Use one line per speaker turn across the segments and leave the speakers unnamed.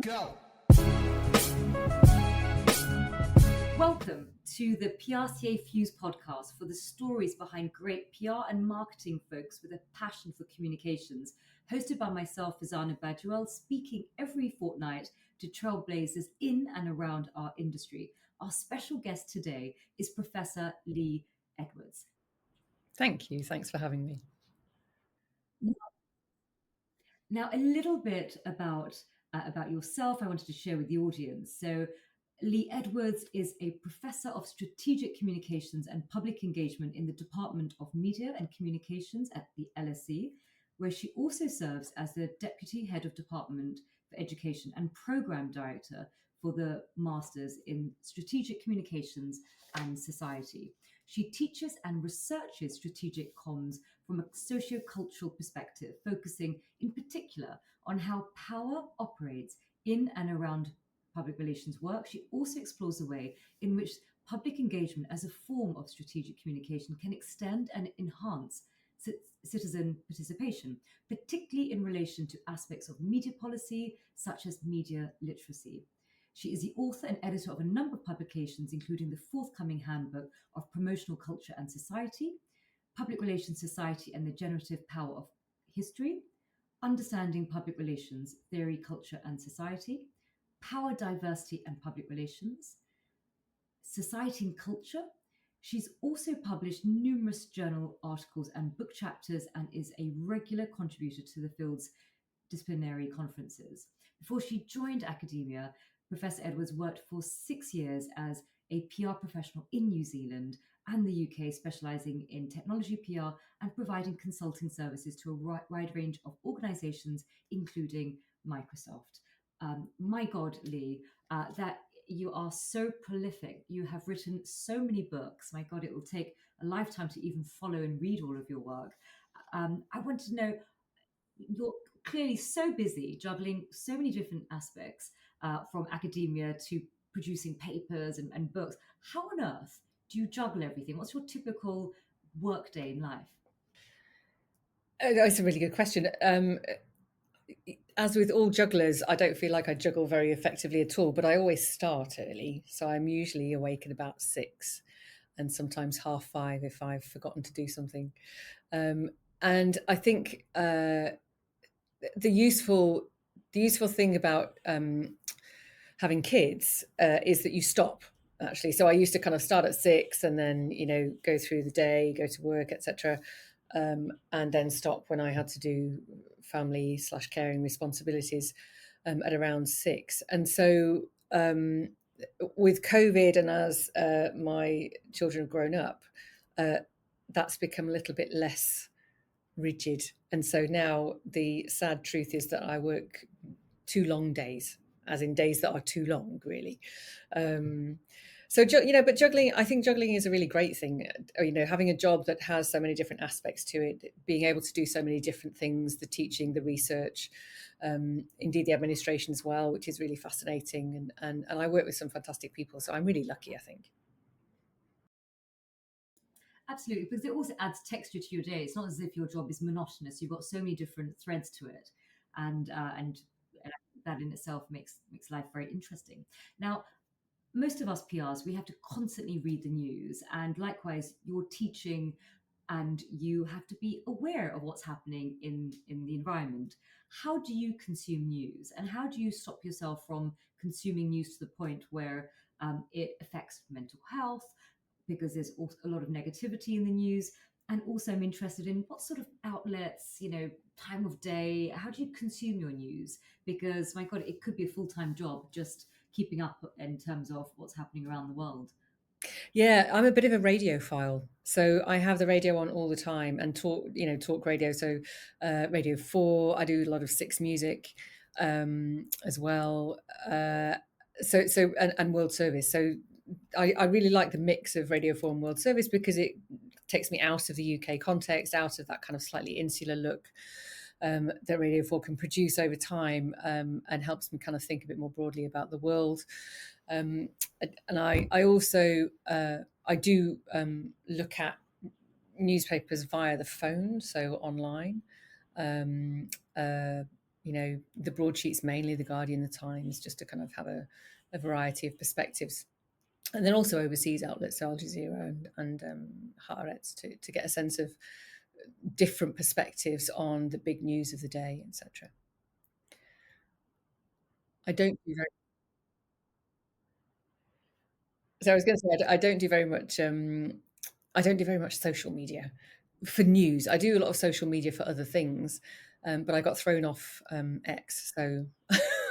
Go!
Welcome to the PRCA Fuse podcast for the stories behind great PR and marketing folks with a passion for communications. Hosted by myself, Farzana, speaking every fortnight to trailblazers in and around our industry. Our special guest today is Professor Lee Edwards.
Thank you. Thanks for having me.
Now, a little bit about yourself, I wanted to share with the audience. So, Lee Edwards is a professor of strategic communications and public engagement in the Department of Media and Communications at the LSE, where she also serves as the Deputy Head of Department for Education and Program Director for the Masters in Strategic Communications and Society. She teaches and researches strategic comms from a socio-cultural perspective, focusing in particular on how power operates in and around public relations work. She also explores the way in which public engagement as a form of strategic communication can extend and enhance citizen participation, particularly in relation to aspects of media policy, such as media literacy. She is the author and editor of a number of publications, including the forthcoming Handbook of Promotional Culture and Society, Public Relations Society and the Generative Power of History, Understanding Public Relations, Theory, Culture and Society, Power, Diversity and Public Relations, Society and Culture. She's also published numerous journal articles and book chapters and is a regular contributor to the field's disciplinary conferences. Before she joined academia, Professor Edwards worked for 6 years as a PR professional in New Zealand and the UK, specialising in technology PR and providing consulting services to a wide range of organisations, including Microsoft. My God, Lee, that you are so prolific. You have written so many books. My God, it will take a lifetime to even follow and read all of your work. I want to know, you're clearly so busy juggling so many different aspects, from academia to producing papers and books. How on earth do you juggle everything? What's your typical work day in life?
That's a really good question. As with all jugglers, I don't feel like I juggle very effectively at all, but I always start early. So I'm usually awake at about 6 and sometimes 5:30 if I've forgotten to do something. And I think the useful thing about having kids is that you stop, actually. So I used to kind of start at 6 and then, go through the day, go to work, etc. And then stop when I had to do family/caring responsibilities at around 6. And so with COVID and as my children have grown up, that's become a little bit less rigid. And so now the sad truth is that I work 2 long days, as in days that are too long, really. But juggling, I think juggling is a really great thing. Having a job that has so many different aspects to it, being able to do so many different things, the teaching, the research, indeed the administration as well, which is really fascinating. And I work with some fantastic people, so I'm really lucky, I think.
Absolutely, because it also adds texture to your day. It's not as if your job is monotonous. You've got so many different threads to it, and that in itself makes life very interesting. Now, most of us PRs, we have to constantly read the news, and likewise, you're teaching, and you have to be aware of what's happening in the environment. How do you consume news, and how do you stop yourself from consuming news to the point where it affects mental health? Because there's also a lot of negativity in the news. And also I'm interested in what sort of outlets, time of day, how do you consume your news? Because my God, it could be a full-time job just keeping up in terms of what's happening around the world.
Yeah, I'm a bit of a radiophile. So I have the radio on all the time and talk radio. So Radio 4, I do a lot of 6 Music as well. And World Service. So I really like the mix of Radio 4 and World Service because it takes me out of the UK context, out of that kind of slightly insular look that Radio 4 can produce over time, and helps me kind of think a bit more broadly about the world. And I also I do look at newspapers via the phone, so online. the broadsheets, mainly the Guardian, the Times, just to kind of have a variety of perspectives. And then also overseas outlets, so Al Jazeera and Haaretz, to get a sense of different perspectives on the big news of the day, etc. I don't do very, so I was going to say I don't do very much. I don't do very much social media for news. I do a lot of social media for other things, but I got thrown off X, so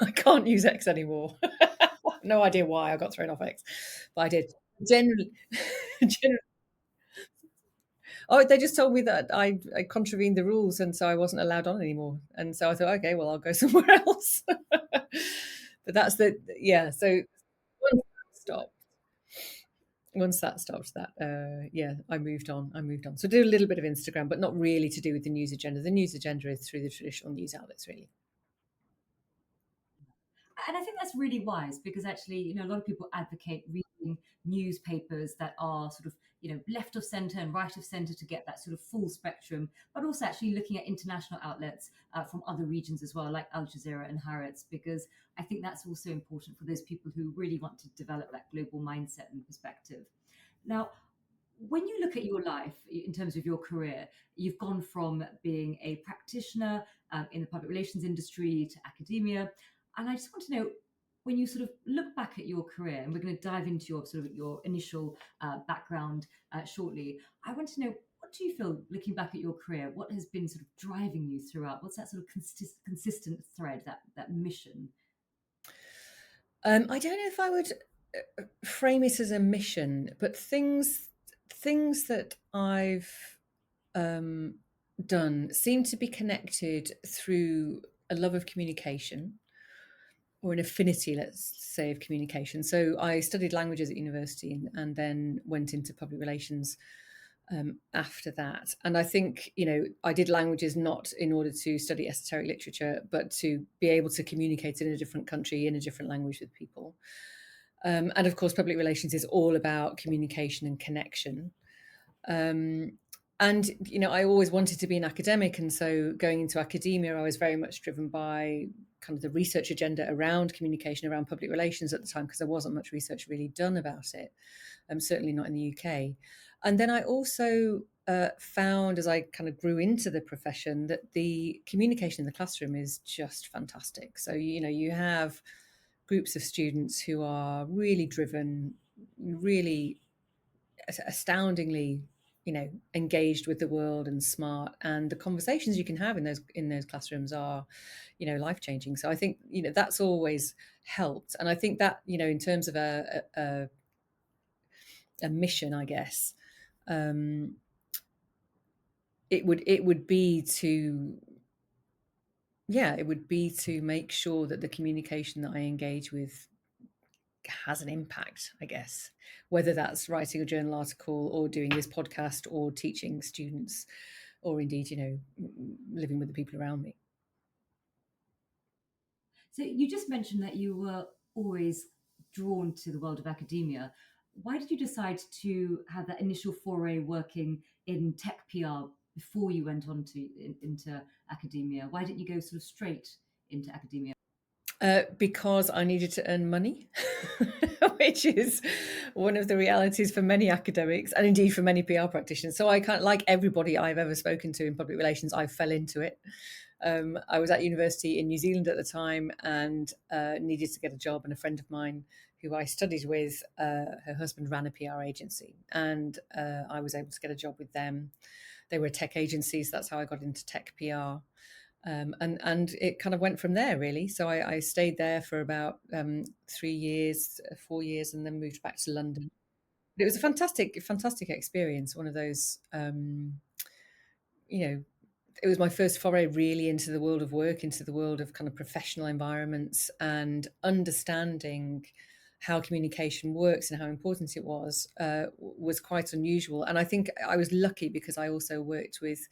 I can't use X anymore. No idea why I got thrown off X, but I did. Generally, generally, oh, they just told me that I contravened the rules, and so I wasn't allowed on anymore. And so I thought, okay, well, I'll go somewhere else. But that's the yeah. So once that stopped, yeah, I moved on. So I do a little bit of Instagram, but not really to do with the news agenda. The news agenda is through the traditional news outlets, really.
And I think that's really wise because actually, a lot of people advocate reading newspapers that are sort of, left of center and right of center to get that sort of full spectrum, but also actually looking at international outlets from other regions as well, like Al Jazeera and Haaretz, because I think that's also important for those people who really want to develop that global mindset and perspective. Now, when you look at your life in terms of your career, you've gone from being a practitioner in the public relations industry to academia. And I just want to know, when you sort of look back at your career, and we're going to dive into your sort of your initial background shortly, I want to know, what do you feel looking back at your career? What has been sort of driving you throughout? What's that sort of consistent thread, that mission?
I don't know if I would frame it as a mission, but things that I've um, done seem to be connected through a love of communication or an affinity, let's say, of communication. So I studied languages at university and then went into public relations after that. And I think, I did languages not in order to study esoteric literature, but to be able to communicate in a different country in a different language with people. And of course, public relations is all about communication and connection. Um, and I always wanted to be an academic, and so going into academia, I was very much driven by kind of the research agenda around communication, around public relations at the time, because there wasn't much research really done about it, certainly not in the UK. And then I also found, as I kind of grew into the profession, that the communication in the classroom is just fantastic. So you have groups of students who are really driven, really astoundingly engaged with the world and smart, and the conversations you can have in those classrooms are life changing. So I think that's always helped, and I think that in terms of a mission, I guess, um it would be to make sure that the communication that I engage with has an impact, I guess, whether that's writing a journal article or doing this podcast or teaching students or indeed, living with the people around me.
So you just mentioned that you were always drawn to the world of academia. Why did you decide to have that initial foray working in tech PR before you went on into academia? Why didn't you go sort of straight into academia?
Because I needed to earn money, which is one of the realities for many academics and indeed for many PR practitioners. So I can't, like everybody I've ever spoken to in public relations, I fell into it. I was at university in New Zealand at the time and needed to get a job. And a friend of mine who I studied with, her husband ran a PR agency, and I was able to get a job with them. They were tech agencies. That's how I got into tech PR. And it kind of went from there, really. So I stayed there for about 3 years, 4 years, and then moved back to London. But it was a fantastic experience. One of those, you know, it was my first foray really into the world of work, into the world of kind of professional environments, and understanding how communication works and how important it was quite unusual. And I think I was lucky because I also worked with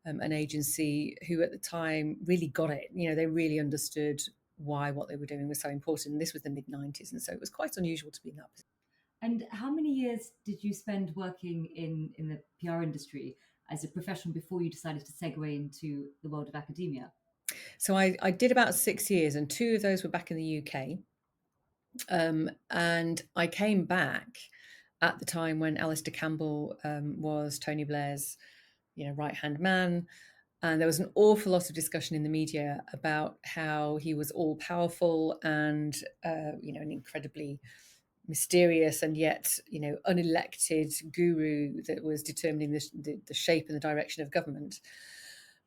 an agency who at the time really got it. They really understood why what they were doing was so important. And this was the mid-90s. And so it was quite unusual to be in that position.
And how many years did you spend working in the PR industry as a professional before you decided to segue into the world of academia?
So I did about 6 years, and 2 of those were back in the UK. And I came back at the time when Alistair Campbell was Tony Blair's, right hand man, and there was an awful lot of discussion in the media about how he was all powerful and an incredibly mysterious and yet unelected guru that was determining the shape and the direction of government.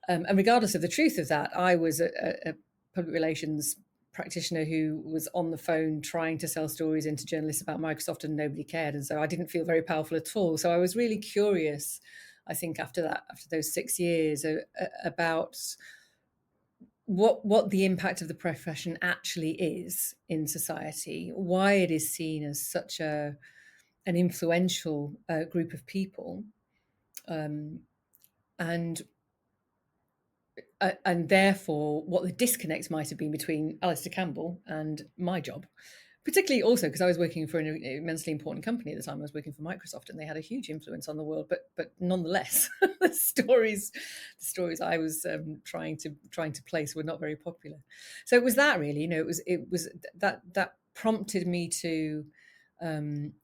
And regardless of the truth of that, I was a public relations practitioner who was on the phone trying to sell stories into journalists about Microsoft, and nobody cared. And so I didn't feel very powerful at all. So I was really curious, I think, after those 6 years, about what the impact of the profession actually is in society, why it is seen as such an influential group of people, um, and therefore what the disconnect might have been between Alistair Campbell and my job. Particularly also because I was working for an immensely important company at the time. I was working for Microsoft, and they had a huge influence on the world. But nonetheless, the stories I was trying to place were not very popular. So it was that really, it was that prompted me to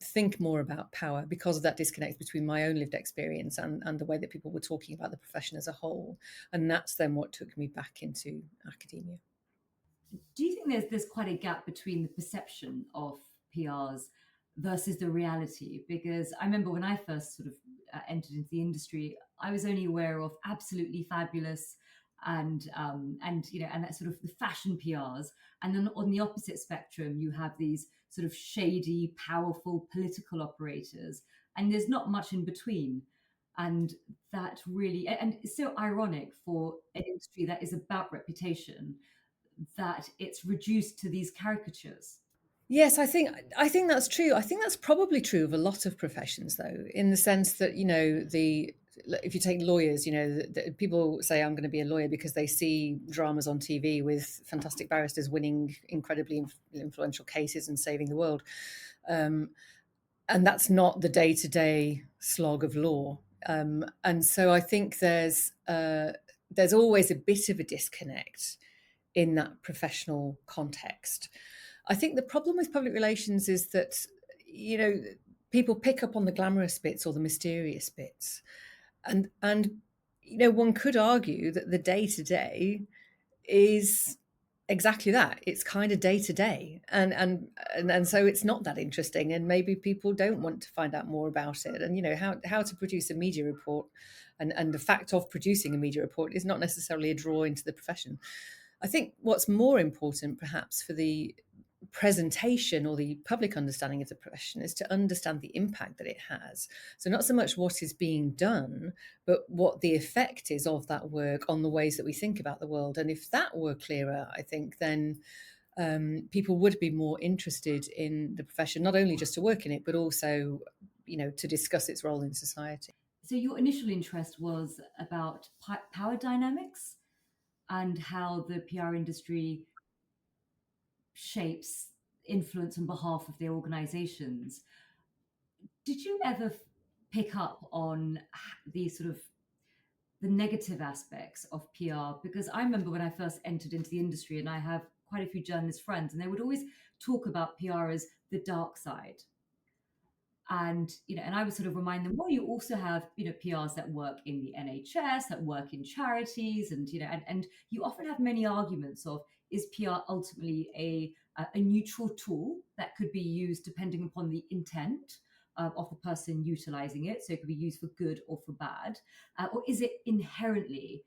think more about power because of that disconnect between my own lived experience and the way that people were talking about the profession as a whole. And that's then what took me back into academia.
Do you think there's quite a gap between the perception of PRs versus the reality? Because I remember when I first sort of entered into the industry, I was only aware of absolutely fabulous and that sort of the fashion PRs, and then on the opposite spectrum, you have these sort of shady, powerful political operators, and there's not much in between. And that really, and it's so ironic for an industry that is about reputation that it's reduced to these caricatures.
Yes, I think that's true. I think that's probably true of a lot of professions, though, in the sense that the if you take lawyers, people say I'm going to be a lawyer because they see dramas on TV with fantastic barristers winning incredibly influential cases and saving the world, and that's not the day-to-day slog of law. And so I think there's always a bit of a disconnect in that professional context. I think the problem with public relations is that, you know, people pick up on the glamorous bits or the mysterious bits. And one could argue that the day to day is exactly that. It's kind of day to day. And so it's not that interesting. And maybe people don't want to find out more about it. And, how to produce a media report and the fact of producing a media report is not necessarily a draw into the profession. I think what's more important, perhaps, for the presentation or the public understanding of the profession is to understand the impact that it has. So, not so much what is being done, but what the effect is of that work on the ways that we think about the world. And if that were clearer, I think then people would be more interested in the profession, not only just to work in it, but also, to discuss its role in society.
So your initial interest was about power dynamics and how the PR industry shapes influence on behalf of their organizations. Did you ever pick up on the sort of the negative aspects of PR? Because I remember when I first entered into the industry, and I have quite a few journalist friends, and they would always talk about PR as the dark side. And I would sort of remind them, well, you also have PRs that work in the NHS, that work in charities, and you often have many arguments of, is PR ultimately a neutral tool that could be used depending upon the intent of the person utilizing it, so it could be used for good or for bad, or is it inherently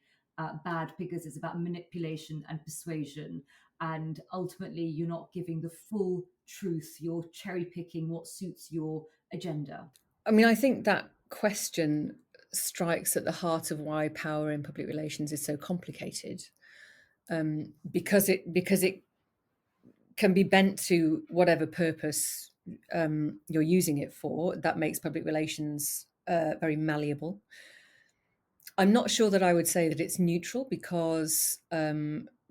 bad because it's about manipulation and persuasion, and ultimately you're not giving the full truth, you're cherry picking what suits your agenda?
I mean, I think that question strikes at the heart of why power in public relations is so complicated, because it can be bent to whatever purpose you're using it for. That makes public relations very malleable. I'm not sure that I would say that it's neutral, because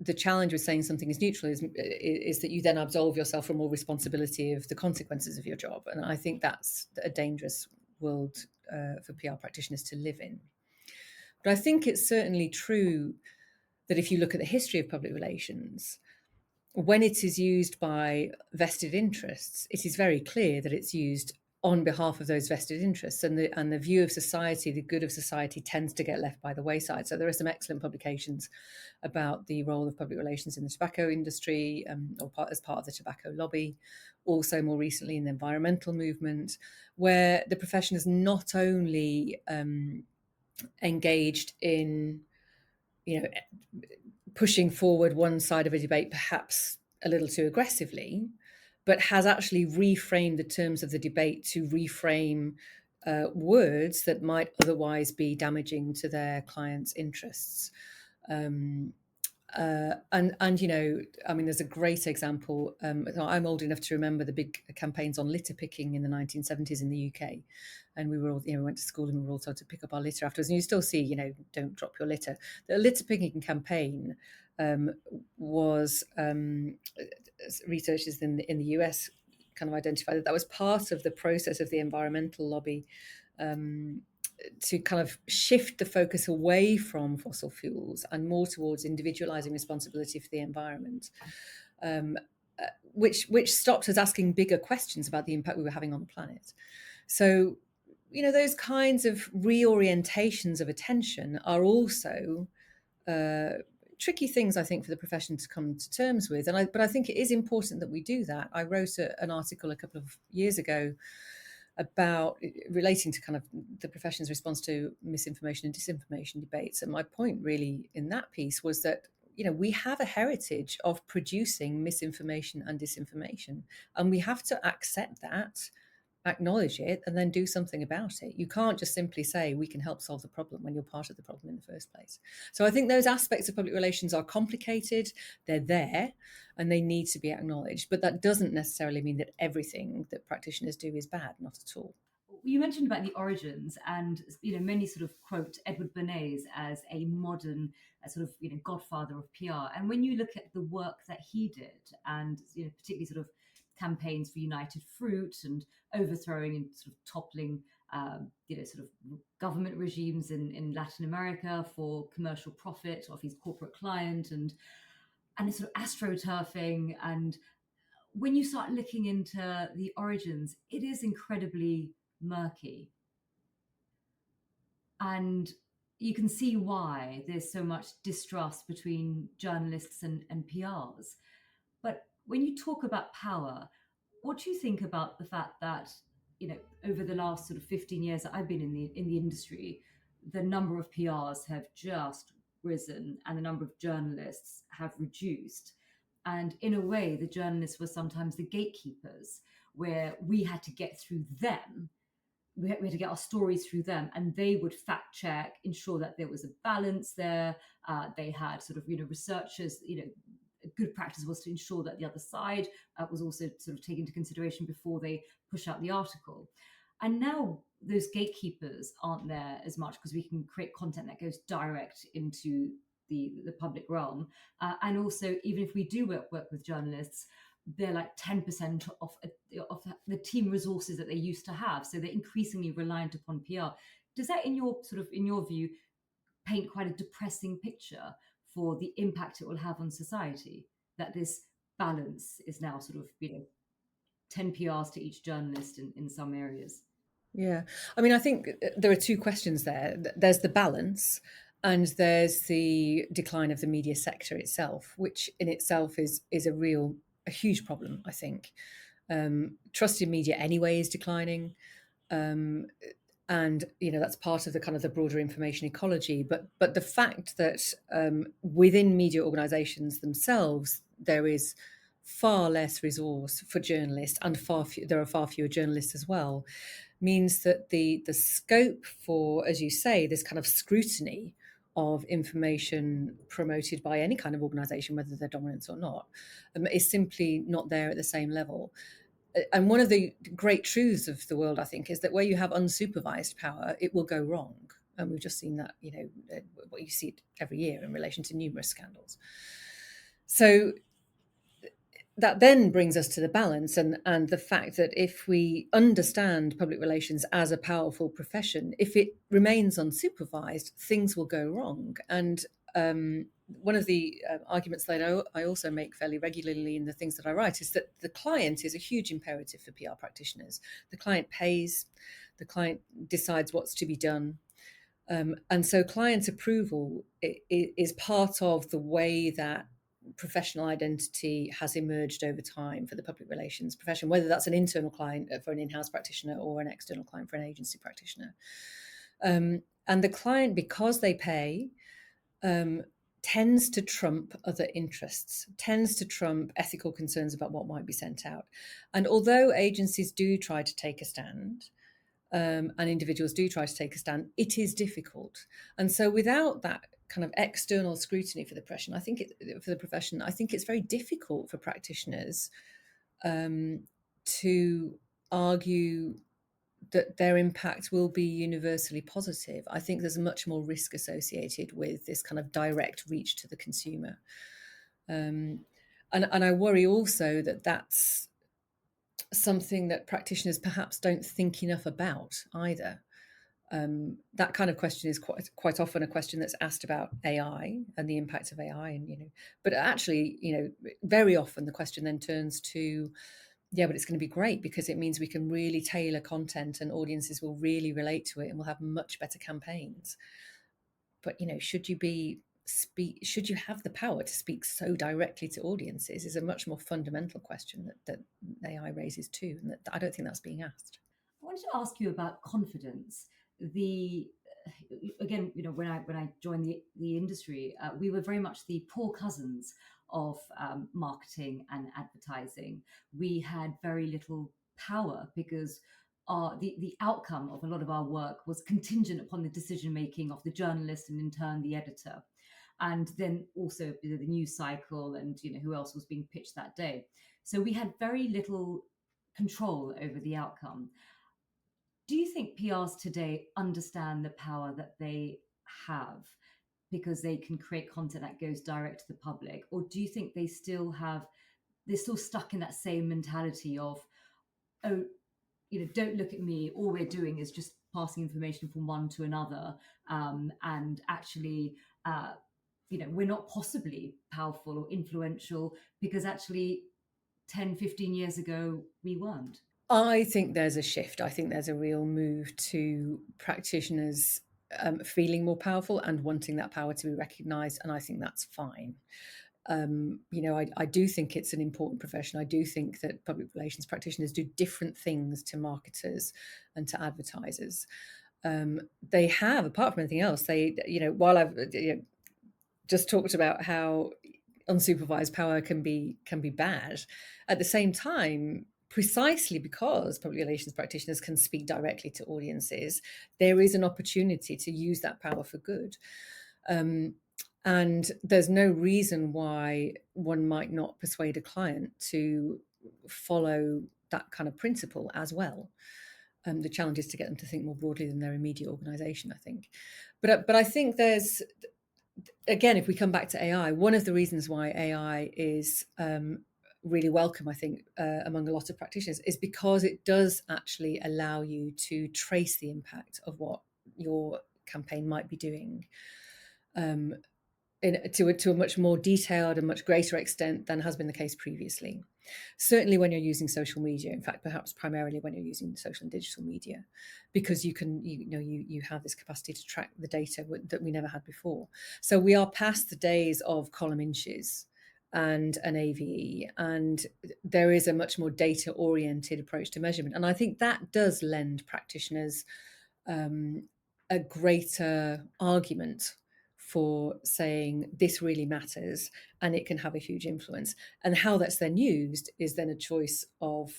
the challenge with saying something is neutral is that you then absolve yourself from all responsibility of the consequences of your job. And I think that's a dangerous world for PR practitioners to live in. But I think it's certainly true that if you look at the history of public relations, when it is used by vested interests, it is very clear that it's used on behalf of those vested interests, and the view of society, the good of society, tends to get left by the wayside. So there are some excellent publications about the role of public relations in the tobacco industry, as part of the tobacco lobby. Also, more recently in the environmental movement, where the profession is not only engaged in, pushing forward one side of a debate perhaps a little too aggressively, but has actually reframed the terms of the debate to reframe words that might otherwise be damaging to their clients' interests. There's a great example. I'm old enough to remember the big campaigns on litter picking in the 1970s in the UK, and we were all, we went to school and we were all told to pick up our litter afterwards. And you still see, don't drop your litter. The litter picking campaign was researchers in the US kind of identified that was part of the process of the environmental lobby. To kind of shift the focus away from fossil fuels and more towards individualizing responsibility for the environment, which stopped us asking bigger questions about the impact we were having on the planet. So, those kinds of reorientations of attention are also tricky things, I think, for the profession to come to terms with. But I think it is important that we do that. I wrote an article a couple of years ago about relating to kind of the profession's response to misinformation and disinformation debates. And my point really in that piece was that, we have a heritage of producing misinformation and disinformation, and we have to accept that, acknowledge it, and then do something about it. You can't just simply say we can help solve the problem when you're part of the problem in the first place. So I think those aspects of public relations are complicated, they're there, and they need to be acknowledged. But that doesn't necessarily mean that everything that practitioners do is bad, not at all.
You mentioned about the origins, and many sort of quote Edward Bernays as a modern sort of godfather of PR. And when you look at the work that he did, and particularly sort of campaigns for United Fruit and overthrowing and sort of toppling sort of government regimes in Latin America for commercial profit of his corporate client, and it's sort of astroturfing. And when you start looking into the origins, it is incredibly murky. And you can see why there's so much distrust between journalists and PRs. But when you talk about power, what do you think about the fact that, over the last sort of 15 years that I've been in the industry, the number of PRs have just risen and the number of journalists have reduced. And in a way, the journalists were sometimes the gatekeepers, where we had to get through them. We had to get our stories through them, and they would fact check, ensure that there was a balance there. They had sort of, researchers, good practice was to ensure that the other side was also sort of taken into consideration before they push out the article. And now those gatekeepers aren't there as much, because we can create content that goes direct into the public realm. And also, even if we do work with journalists, they're like 10% of the team resources that they used to have. So they're increasingly reliant upon PR. Does that, in your view, paint quite a depressing picture for the impact it will have on society, that this balance is now sort of 10 PRs to each journalist in some areas?
Yeah. I mean, I think there are two questions there. There's the balance, and there's the decline of the media sector itself, which in itself is a huge problem, I think. Trust in media anyway is declining. And that's part of the kind of the broader information ecology. But the fact that within media organisations themselves there is far less resource for journalists, and there are far fewer journalists as well, means that the scope for, as you say, this kind of scrutiny of information promoted by any kind of organisation, whether they're dominant or not, is simply not there at the same level. And one of the great truths of the world, I think, is that where you have unsupervised power, it will go wrong. And we've just seen that, what you see every year in relation to numerous scandals. So that then brings us to the balance and the fact that if we understand public relations as a powerful profession, if it remains unsupervised, things will go wrong. And one of the arguments that I also make fairly regularly in the things that I write is that the client is a huge imperative for PR practitioners. The client pays, the client decides what's to be done. And so client approval is part of the way that professional identity has emerged over time for the public relations profession, whether that's an internal client for an in-house practitioner or an external client for an agency practitioner. And the client, because they pay, tends to trump other interests, tends to trump ethical concerns about what might be sent out. And although agencies do try to take a stand, and individuals do try to take a stand, it is difficult. And so without that kind of external scrutiny for the profession, I think it's very difficult for practitioners to argue that their impact will be universally positive. I think there's much more risk associated with this kind of direct reach to the consumer. And I worry also that that's something that practitioners perhaps don't think enough about either. That kind of question is quite often a question that's asked about AI and the impact of AI, and but actually, very often the question then turns to, yeah, but it's going to be great because it means we can really tailor content and audiences will really relate to it and we'll have much better campaigns. But should you have the power to speak so directly to audiences is a much more fundamental question that AI raises too, and that I don't think that's being asked.
I wanted to ask you about confidence. The Again, when I joined the industry, we were very much the poor cousins of marketing and advertising. We had very little power because the outcome of a lot of our work was contingent upon the decision making of the journalist and in turn the editor, and then also the news cycle and who else was being pitched that day. So we had very little control over the outcome. Do you think PRs today understand the power that they have because they can create content that goes direct to the public? Or do you think they're still stuck in that same mentality of, oh, don't look at me. All we're doing is just passing information from one to another. And actually, we're not possibly powerful or influential because actually 10, 15 years ago, we weren't.
I think there's a shift. I think there's a real move to practitioners feeling more powerful and wanting that power to be recognised, and I think that's fine. I do think it's an important profession. I do think that public relations practitioners do different things to marketers and to advertisers. They have, apart from anything else, while I've just talked about how unsupervised power can be bad, at the same time, precisely because public relations practitioners can speak directly to audiences, there is an opportunity to use that power for good. And there's no reason why one might not persuade a client to follow that kind of principle as well. The challenge is to get them to think more broadly than their immediate organisation, I think. But I think there's, again, if we come back to AI, one of the reasons why AI is really welcome, I think, among a lot of practitioners is because it does actually allow you to trace the impact of what your campaign might be doing. To a much more detailed and much greater extent than has been the case previously. Certainly when you're using social media, in fact, perhaps primarily when you're using social and digital media, because you have this capacity to track the data that we never had before. So we are past the days of column inches and an AVE, and there is a much more data-oriented approach to measurement. And I think that does lend practitioners a greater argument for saying this really matters and it can have a huge influence. And how that's then used is then a choice of,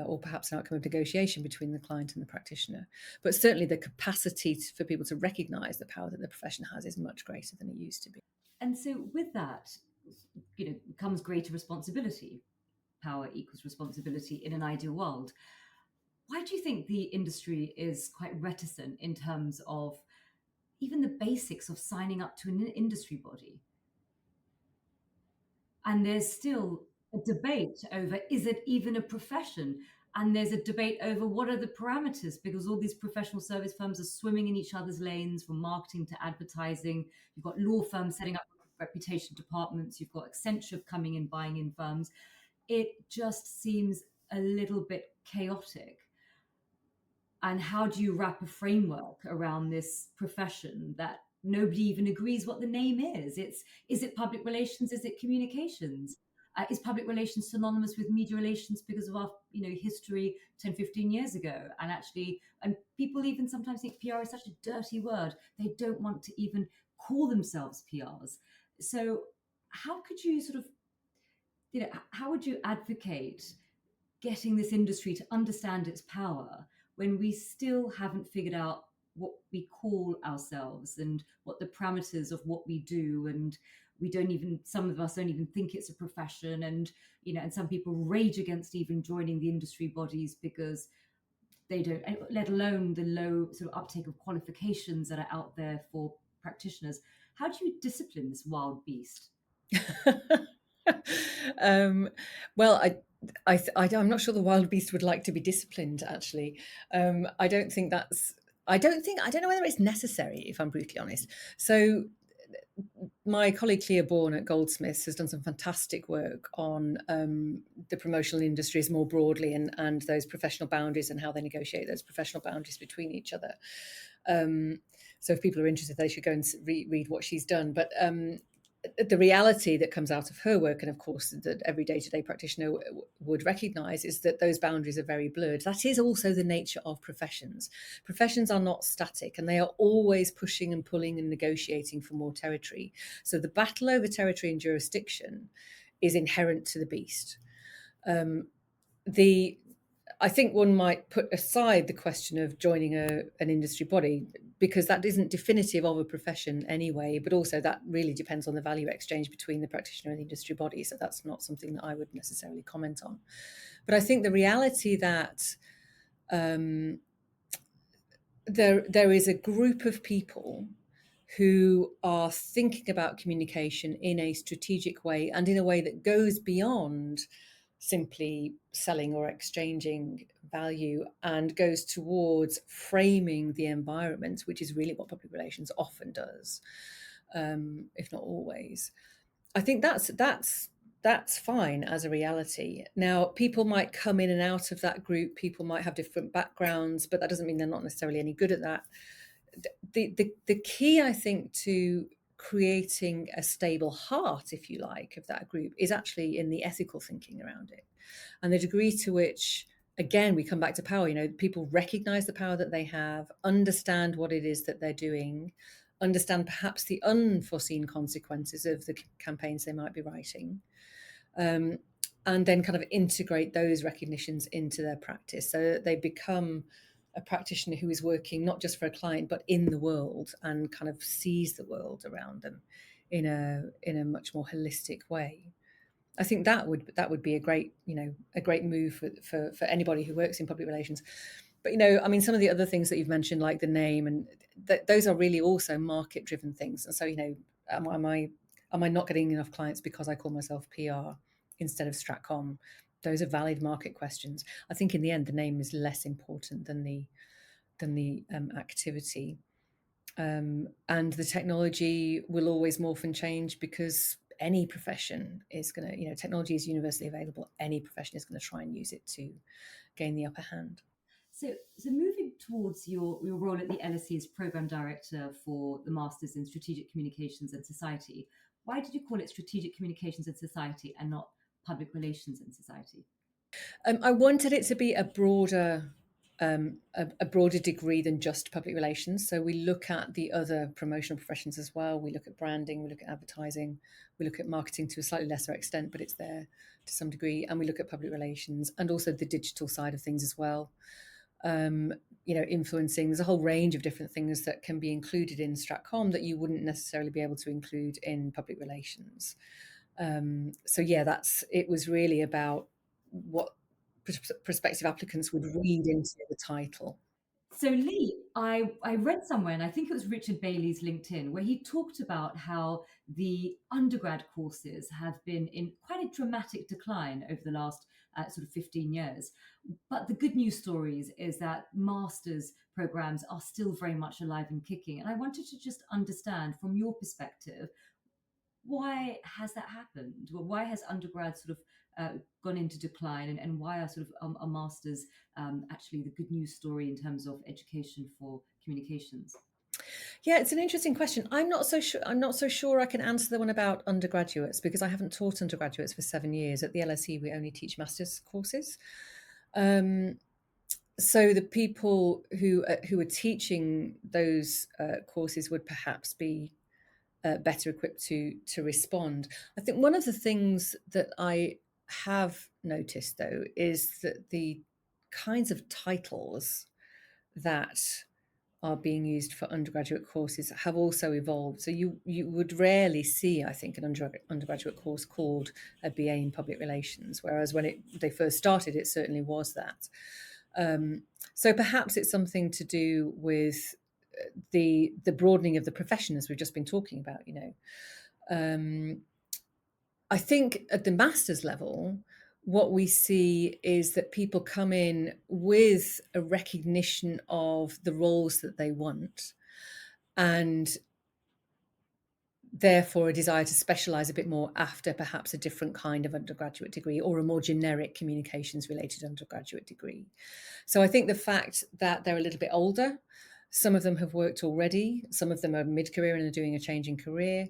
or perhaps an outcome of negotiation between the client and the practitioner. But certainly the capacity for people to recognise the power that the profession has is much greater than it used to be.
And so with that, comes greater responsibility. Power equals responsibility in an ideal world. Why do you think the industry is quite reticent in terms of even the basics of signing up to an industry body? And there's still a debate over, is it even a profession? And there's a debate over what are the parameters, because all these professional service firms are swimming in each other's lanes, from marketing to advertising. You've got law firms setting up reputation departments, you've got Accenture coming in, buying in firms. It just seems a little bit chaotic. And how do you wrap a framework around this profession that nobody even agrees what the name is? Is it public relations? Is it communications? Is public relations synonymous with media relations because of our history 10, 15 years ago? And actually, and people even sometimes think PR is such a dirty word, they don't want to even call themselves PRs. So how could you sort of, how would you advocate getting this industry to understand its power when we still haven't figured out what we call ourselves and what the parameters of what we do, and we don't even, some of us don't even think it's a profession, and and some people rage against even joining the industry bodies because they don't, let alone the low sort of uptake of qualifications that are out there for practitioners. How do you discipline this wild beast?
um, well, I'm not sure the wild beast would like to be disciplined. Actually, I don't think that's. I don't know whether it's necessary. If I'm brutally honest, so my colleague Clea Bourne at Goldsmiths has done some fantastic work on the promotional industries more broadly, and those professional boundaries and how they negotiate those professional boundaries between each other. So if people are interested, they should go and read what she's done. But the reality that comes out of her work, and of course that every day-to-day practitioner would recognise, is that those boundaries are very blurred. That is also the nature of professions. Professions are not static, and they are always pushing and pulling and negotiating for more territory. So the battle over territory and jurisdiction is inherent to the beast. The I think one might put aside the question of joining an industry body, because that isn't definitive of a profession anyway, but also that really depends on the value exchange between the practitioner and the industry body. So that's not something that I would necessarily comment on. But I think the reality that there is a group of people who are thinking about communication in a strategic way and in a way that goes beyond simply selling or exchanging value and goes towards framing the environment, which is really what public relations often does, if not always. I think that's fine as a reality. Now, people might come in and out of that group. People might have different backgrounds, but that doesn't mean they're not necessarily any good at that. The key, I think, to creating a stable heart, if you like, of that group is actually in the ethical thinking around it, and the degree to which, again, we come back to power. People recognize the power that they have, understand what it is that they're doing, understand perhaps the unforeseen consequences of the campaigns they might be writing, and then kind of integrate those recognitions into their practice so that they become a practitioner who is working not just for a client but in the world and kind of sees the world around them in a much more holistic way. I think that would be a great move for anybody who works in public relations. But I mean, some of the other things that you've mentioned, like the name, and those are really also market driven things. And so am I not getting enough clients because I call myself PR instead of Stratcom? Those are valid market questions. I think in the end, the name is less important than the activity. And the technology will always morph and change, because any profession is going to, technology is universally available. Any profession is going to try and use it to gain the upper hand.
So moving towards your role at the LSE as program director for the Masters in Strategic Communications and Society, why did you call it Strategic Communications and Society and not Public Relations and Society?
I wanted it to be a broader degree than just public relations. So we look at the other promotional professions as well. We look at branding, we look at advertising, we look at marketing to a slightly lesser extent, but it's there to some degree. And we look at public relations and also the digital side of things as well. Influencing. There's a whole range of different things that can be included in Stratcom that you wouldn't necessarily be able to include in public relations. So yeah, it was really about what prospective applicants would read into the title.
So Lee, I read somewhere, and I think it was Richard Bailey's LinkedIn, where he talked about how the undergrad courses have been in quite a dramatic decline over the last sort of 15 years. But the good news stories is that master's programs are still very much alive and kicking. And I wanted to just understand from your perspective, why has that happened? Well, why has undergrad sort of gone into decline, and why are sort of a masters actually the good news story in terms of education for communications?
Yeah, it's an interesting question. I'm not so sure. I'm not so sure I can answer the one about undergraduates because I haven't taught undergraduates for 7 years. At the LSE, we only teach masters courses. Um, so the people who are teaching those courses would perhaps be better equipped to respond. I think one of the things that I have noticed though is that the kinds of titles that are being used for undergraduate courses have also evolved. So you would rarely see, I think, an undergraduate course called a BA in Public Relations, whereas when they first started, it certainly was that. So perhaps it's something to do with the broadening of the profession, as we've just been talking about. I think at the master's level, what we see is that people come in with a recognition of the roles that they want and therefore a desire to specialize a bit more after perhaps a different kind of undergraduate degree or a more generic communications related undergraduate degree. So I think the fact that they're a little bit older, some of them have worked already, some of them are mid-career and are doing a change in career.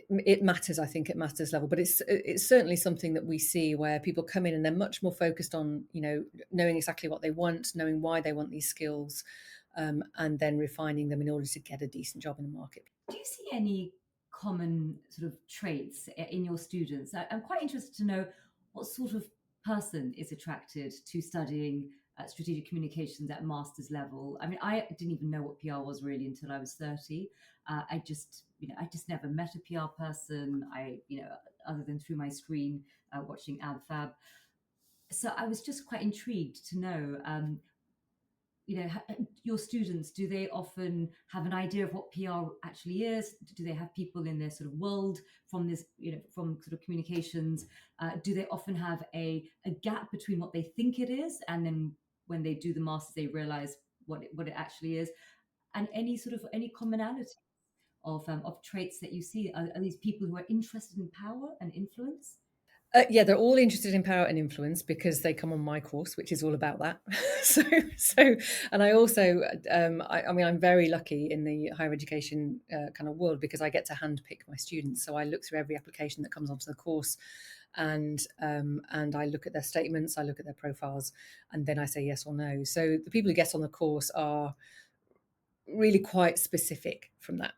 It matters, I think, at master's level, but it's certainly something that we see where people come in and they're much more focused on, knowing exactly what they want, knowing why they want these skills, and then refining them in order to get a decent job in the market.
Do you see any common sort of traits in your students? I'm quite interested to know what sort of person is attracted to studying strategic communications at master's level. I mean, I didn't even know what PR was really until I was 30. I just never met a PR person. Other than through my screen watching Ab Fab. So I was just quite intrigued to know your students, do they often have an idea of what PR actually is? Do they have people in their sort of world from this, from sort of communications? Do they often have a gap between what they think it is and then when they do the masters they realize what it actually is? And any commonality of traits that you see? Are these people who are interested in power and influence?
Yeah, they're all interested in power and influence because they come on my course, which is all about that. so, so, and I also, I mean, I'm very lucky in the higher education kind of world because I get to handpick my students. So I look through every application that comes onto the course, and I look at their statements, I look at their profiles, and then I say yes or no. So the people who get on the course are really quite specific from that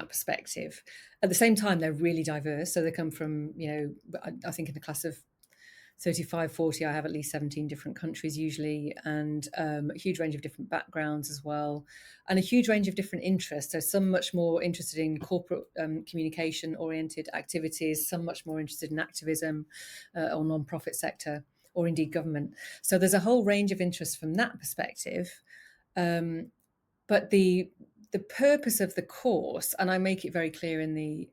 perspective. At the same time, they're really diverse. So they come from, I think in a class of 35, 40, I have at least 17 different countries usually, and a huge range of different backgrounds as well, and a huge range of different interests. So some much more interested in corporate communication oriented activities, some much more interested in activism or non-profit sector, or indeed government. So there's a whole range of interests from that perspective. But the purpose of the course, and I make it very clear in the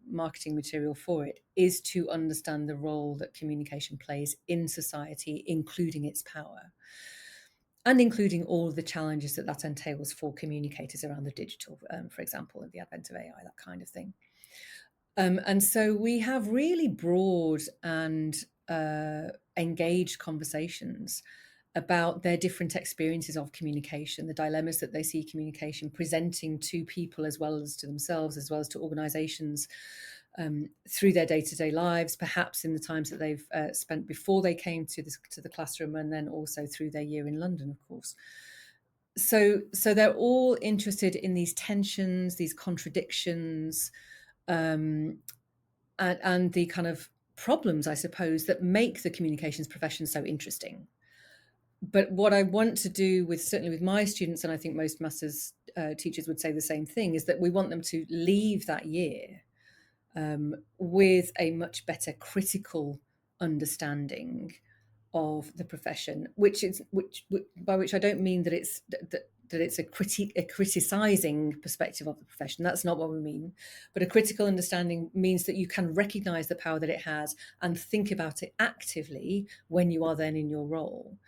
marketing material for it, is to understand the role that communication plays in society, including its power, and including all of the challenges that entails for communicators around the digital, for example, and the advent of AI, that kind of thing. And so we have really broad and engaged conversations about their different experiences of communication, the dilemmas that they see communication presenting to people as well as to themselves, as well as to organizations through their day-to-day lives, perhaps in the times that they've spent before they came to the classroom, and then also through their year in London, of course. So they're all interested in these tensions, these contradictions, and the kind of problems, I suppose, that make the communications profession so interesting. But what I want to do certainly with my students, and I think most masters teachers would say the same thing, is that we want them to leave that year with a much better critical understanding of the profession, by which I don't mean that it's a criticizing perspective of the profession. That's not what we mean. But a critical understanding means that you can recognize the power that it has and think about it actively when you are then in your role.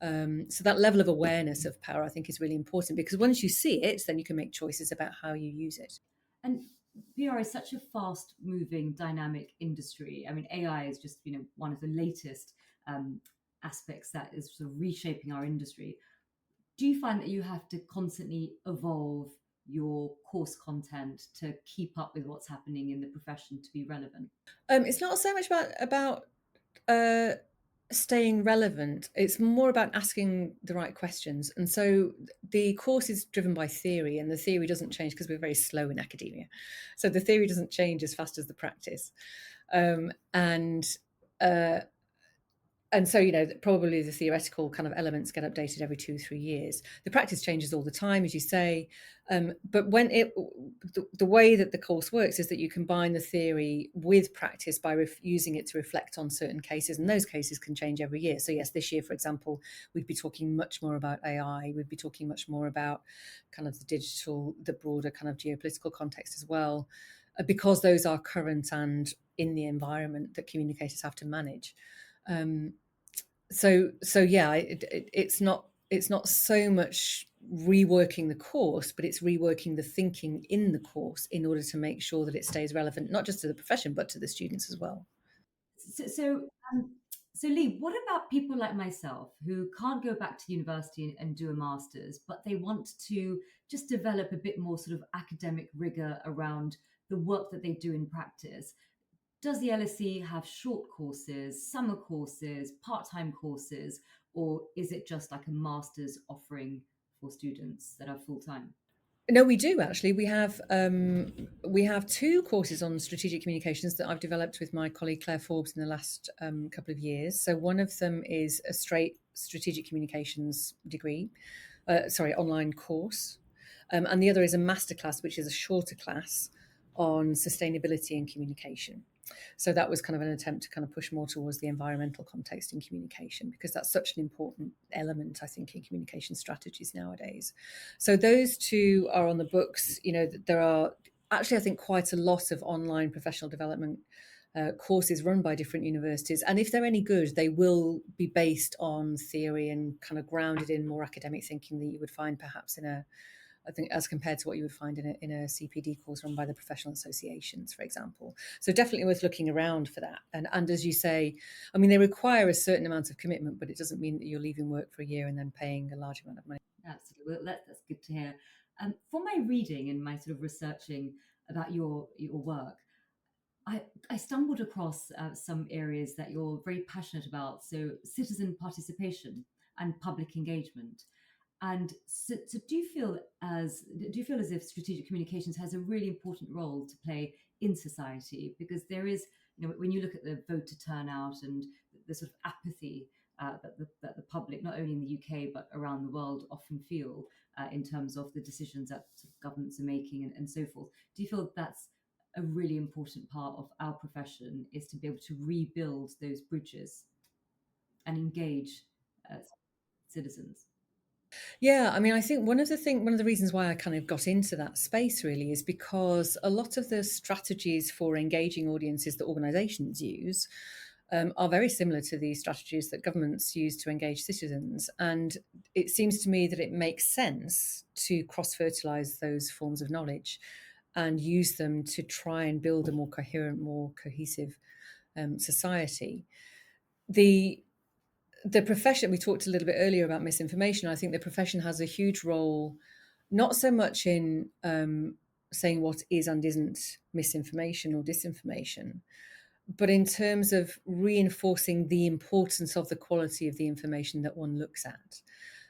So that level of awareness of power, I think, is really important because once you see it, then you can make choices about how you use it.
And PR is such a fast moving, dynamic industry. I mean, AI is just, one of the latest um, aspects that is sort of reshaping our industry. Do you find that you have to constantly evolve your course content to keep up with what's happening in the profession to be relevant?
It's not so much about uh, staying relevant. It's more about asking the right questions. And so the course is driven by theory, and the theory doesn't change because we're very slow in academia. So the theory doesn't change as fast as the practice. And uh, and so, probably the theoretical kind of elements get updated every 2 or 3 years. The practice changes all the time, as you say. But the way that the course works is that you combine the theory with practice by using it to reflect on certain cases, and those cases can change every year. So yes, this year, for example, we'd be talking much more about AI. We'd be talking much more about kind of the broader kind of geopolitical context as well, because those are current and in the environment that communicators have to manage. Um, so yeah, it's not so much reworking the course, but it's reworking the thinking in the course in order to make sure that it stays relevant, not just to the profession but to the students as well.
So, so, um, so Lee, what about people like myself who can't go back to university and do a master's, but they want to just develop a bit more sort of academic rigor around the work that they do in practice? Does the LSE have short courses, summer courses, part-time courses, or is it just like a master's offering for students that are full-time?
No, we do actually. We have two courses on strategic communications that I've developed with my colleague Claire Forbes in the last couple of years. So one of them is a straight strategic communications degree, online course, and the other is a masterclass, which is a shorter class on sustainability and communication. So that was kind of an attempt to kind of push more towards the environmental context in communication, because that's such an important element, I think, in communication strategies nowadays. So those two are on the books. There are actually, I think, quite a lot of online professional development courses run by different universities. And if they're any good, they will be based on theory and kind of grounded in more academic thinking that you would find perhaps I think, as compared to what you would find in a CPD course run by the professional associations, for example. So definitely worth looking around for that. And as you say, I mean, they require a certain amount of commitment, but it doesn't mean that you're leaving work for a year and then paying a large amount of money.
Absolutely. Well, that's good to hear. For my reading and my sort of researching about your work, I stumbled across some areas that you're very passionate about. So citizen participation and public engagement. And so do you feel as if strategic communications has a really important role to play in society? Because there is, when you look at the voter turnout and the sort of apathy that the public, not only in the UK but around the world, often feel in terms of the decisions that sort of governments are making and so forth. Do you feel that's a really important part of our profession, is to be able to rebuild those bridges and engage uh, citizens?
Yeah, I mean, I think one of the reasons why I kind of got into that space really is because a lot of the strategies for engaging audiences that organisations use are very similar to the strategies that governments use to engage citizens. And it seems to me that it makes sense to cross fertilise those forms of knowledge and use them to try and build a more coherent, more cohesive society. The the profession, we talked a little bit earlier about misinformation. I think the profession has a huge role, not so much in saying what is and isn't misinformation or disinformation, but in terms of reinforcing the importance of the quality of the information that one looks at.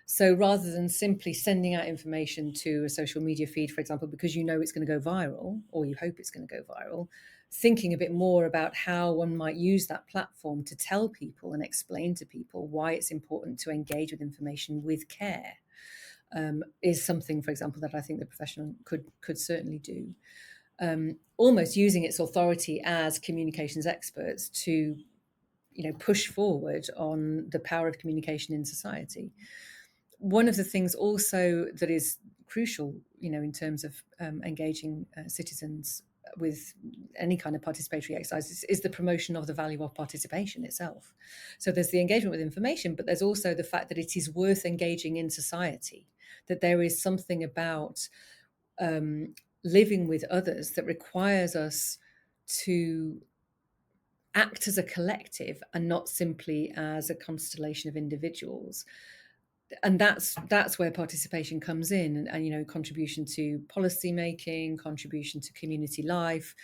So rather than simply sending out information to a social media feed, for example, because you know it's going to go viral or you hope it's going to go viral, thinking a bit more about how one might use that platform to tell people and explain to people why it's important to engage with information with care, is something, for example, that I think the professional could certainly do. Almost using its authority as communications experts to push forward on the power of communication in society. One of the things also that is crucial, in terms of engaging citizens with any kind of participatory exercise is the promotion of the value of participation itself. So there's the engagement with information, but there's also the fact that it is worth engaging in society, that there is something about living with others that requires us to act as a collective and not simply as a constellation of individuals. And that's where participation comes in, and contribution to policy making, contribution to community life,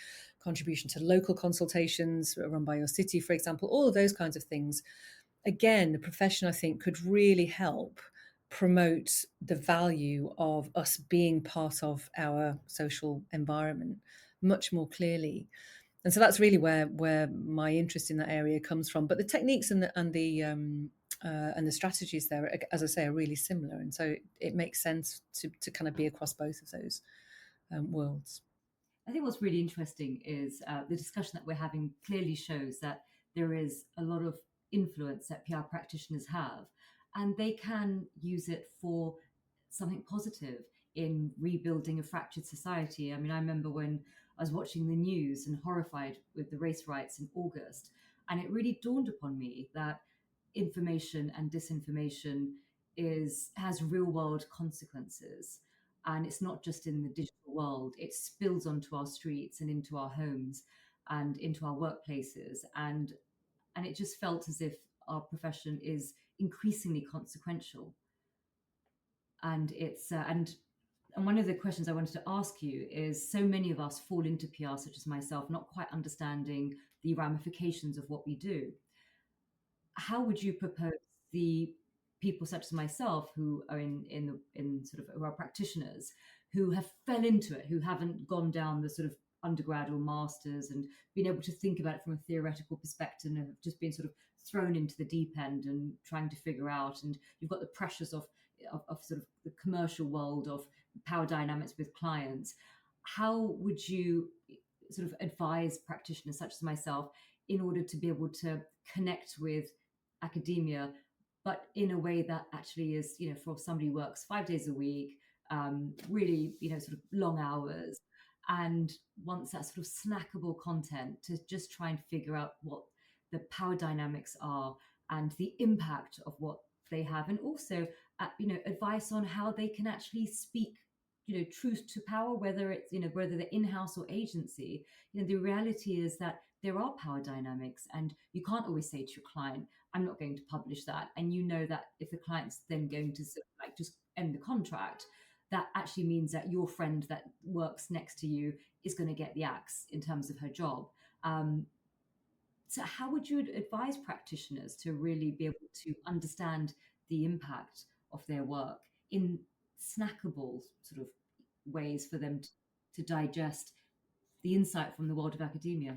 contribution to local consultations run by your city, for example, all of those kinds of things. Again, the profession, I think, could really help promote the value of us being part of our social environment much more clearly. And so that's really where my interest in that area comes from. But the techniques and the strategies there, as I say, are really similar, and so it makes sense to kind of be across both of those worlds.
I think what's really interesting is the discussion that we're having clearly shows that there is a lot of influence that PR practitioners have, and they can use it for something positive in rebuilding a fractured society. I mean, I remember when I was watching the news and horrified with the race riots in August, and it really dawned upon me that information and disinformation is has real world consequences, and it's not just in the digital world. It spills onto our streets and into our homes and into our workplaces, and it just felt as if our profession is increasingly consequential. And it's and one of the questions I wanted to ask you is, so many of us fall into PR, such as myself, not quite understanding the ramifications of what we do. How would you propose the people such as myself, who are in sort of, who are practitioners, who have fell into it, who haven't gone down the sort of undergrad or masters and been able to think about it from a theoretical perspective, and have just been sort of thrown into the deep end and trying to figure out, and you've got the pressures of sort of the commercial world of power dynamics with clients. How would you sort of advise practitioners such as myself in order to be able to connect with academia, but in a way that actually is, for somebody who works 5 days a week, really, sort of long hours, and wants that sort of snackable content to just try and figure out what the power dynamics are and the impact of what they have, and also, advice on how they can actually speak, truth to power, whether it's, whether they're in-house or agency. The reality is that there are power dynamics, and you can't always say to your client, I'm not going to publish that. And you know that if the client's then going to like just end the contract, that actually means that your friend that works next to you is going to get the axe in terms of her job. So how would you advise practitioners to really be able to understand the impact of their work in snackable sort of ways for them to digest the insight from the world of academia?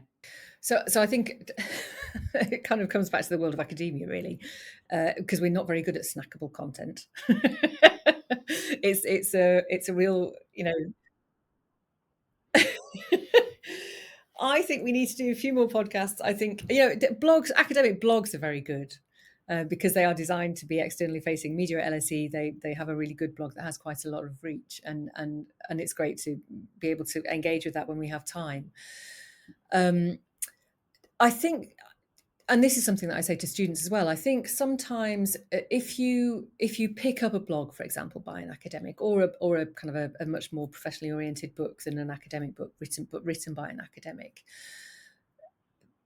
So I think it kind of comes back to the world of academia, really, because we're not very good at snackable content. It's a real, I think we need to do a few more podcasts. I think, blogs, academic blogs are very good. Because they are designed to be externally facing. Media at LSE, they have a really good blog that has quite a lot of reach, and it's great to be able to engage with that when we have time. I think, and this is something that I say to students as well, I think sometimes if you pick up a blog, for example, by an academic, or a kind of a much more professionally oriented book than an academic book, written by an academic,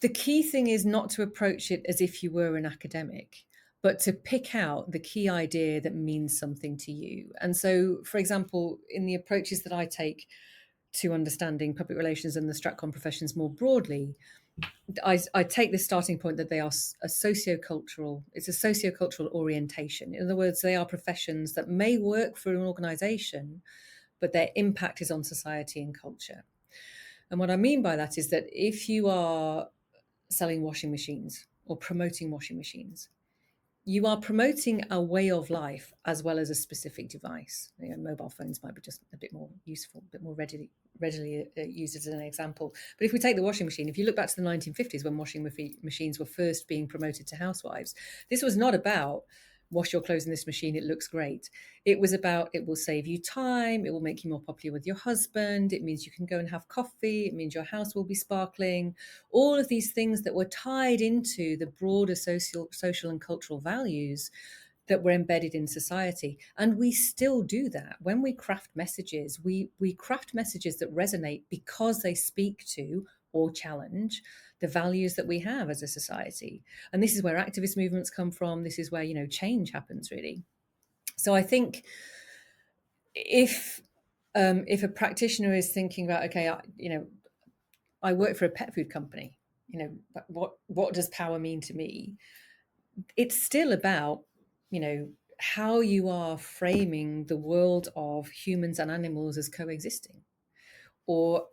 the key thing is not to approach it as if you were an academic, but to pick out the key idea that means something to you. And so, for example, in the approaches that I take to understanding public relations and the Stratcom professions more broadly, I take the starting point that they are a socio-cultural. It's a socio-cultural orientation. In other words, they are professions that may work for an organisation, but their impact is on society and culture. And what I mean by that is that if you are selling washing machines or promoting washing machines, you are promoting a way of life as well as a specific device. Mobile phones might be just a bit more useful, a bit more readily used as an example. But if we take the washing machine, if you look back to the 1950s when washing machines were first being promoted to housewives, this was not about wash your clothes in this machine, it looks great. It was about, it will save you time, it will make you more popular with your husband, it means you can go and have coffee, it means your house will be sparkling. All of these things that were tied into the broader social and cultural values that were embedded in society. And we still do that. When we craft messages, we craft messages that resonate because they speak to or challenge the values that we have as a society. And this is where activist movements come from. This is where, change happens, really. So I think if a practitioner is thinking about, okay, I work for a pet food company, what does power mean to me? It's still about, how you are framing the world of humans and animals as coexisting, or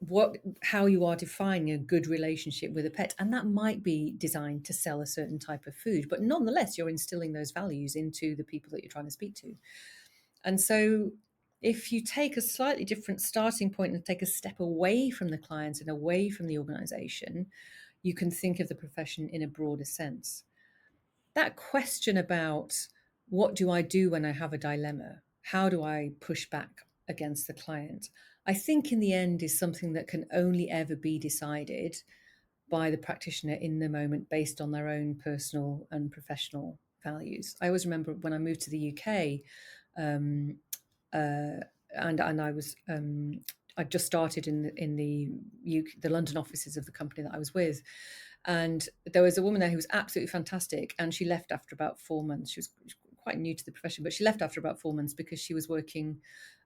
how you are defining a good relationship with a pet. And that might be designed to sell a certain type of food, but nonetheless you're instilling those values into the people that you're trying to speak to. And so if you take a slightly different starting point and take a step away from the clients and away from the organization, you can think of the profession in a broader sense. That question about what do I do when I have a dilemma? How do I push back against the client? I think in the end is something that can only ever be decided by the practitioner in the moment based on their own personal and professional values. I always remember when I moved to the UK, um, and I just started in the UK, the London offices of the company that I was with, and there was a woman there who was absolutely fantastic, and she left after about 4 months. She was quite new to the profession, but she left after about 4 months because she was working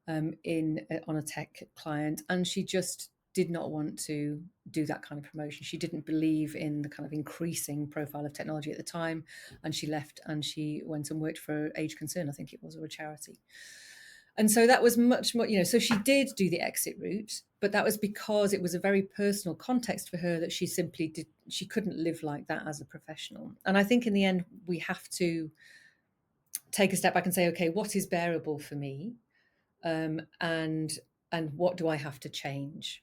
on a tech client, and she just did not want to do that kind of promotion. She didn't believe in the kind of increasing profile of technology at the time, and she left and she went and worked for Age Concern, I think it was, or a charity. And so that was much more, so she did do the exit route, but that was because it was a very personal context for her that she couldn't live like that as a professional. And I think in the end, we have to take a step back and say, okay, what is bearable for me? And what do I have to change?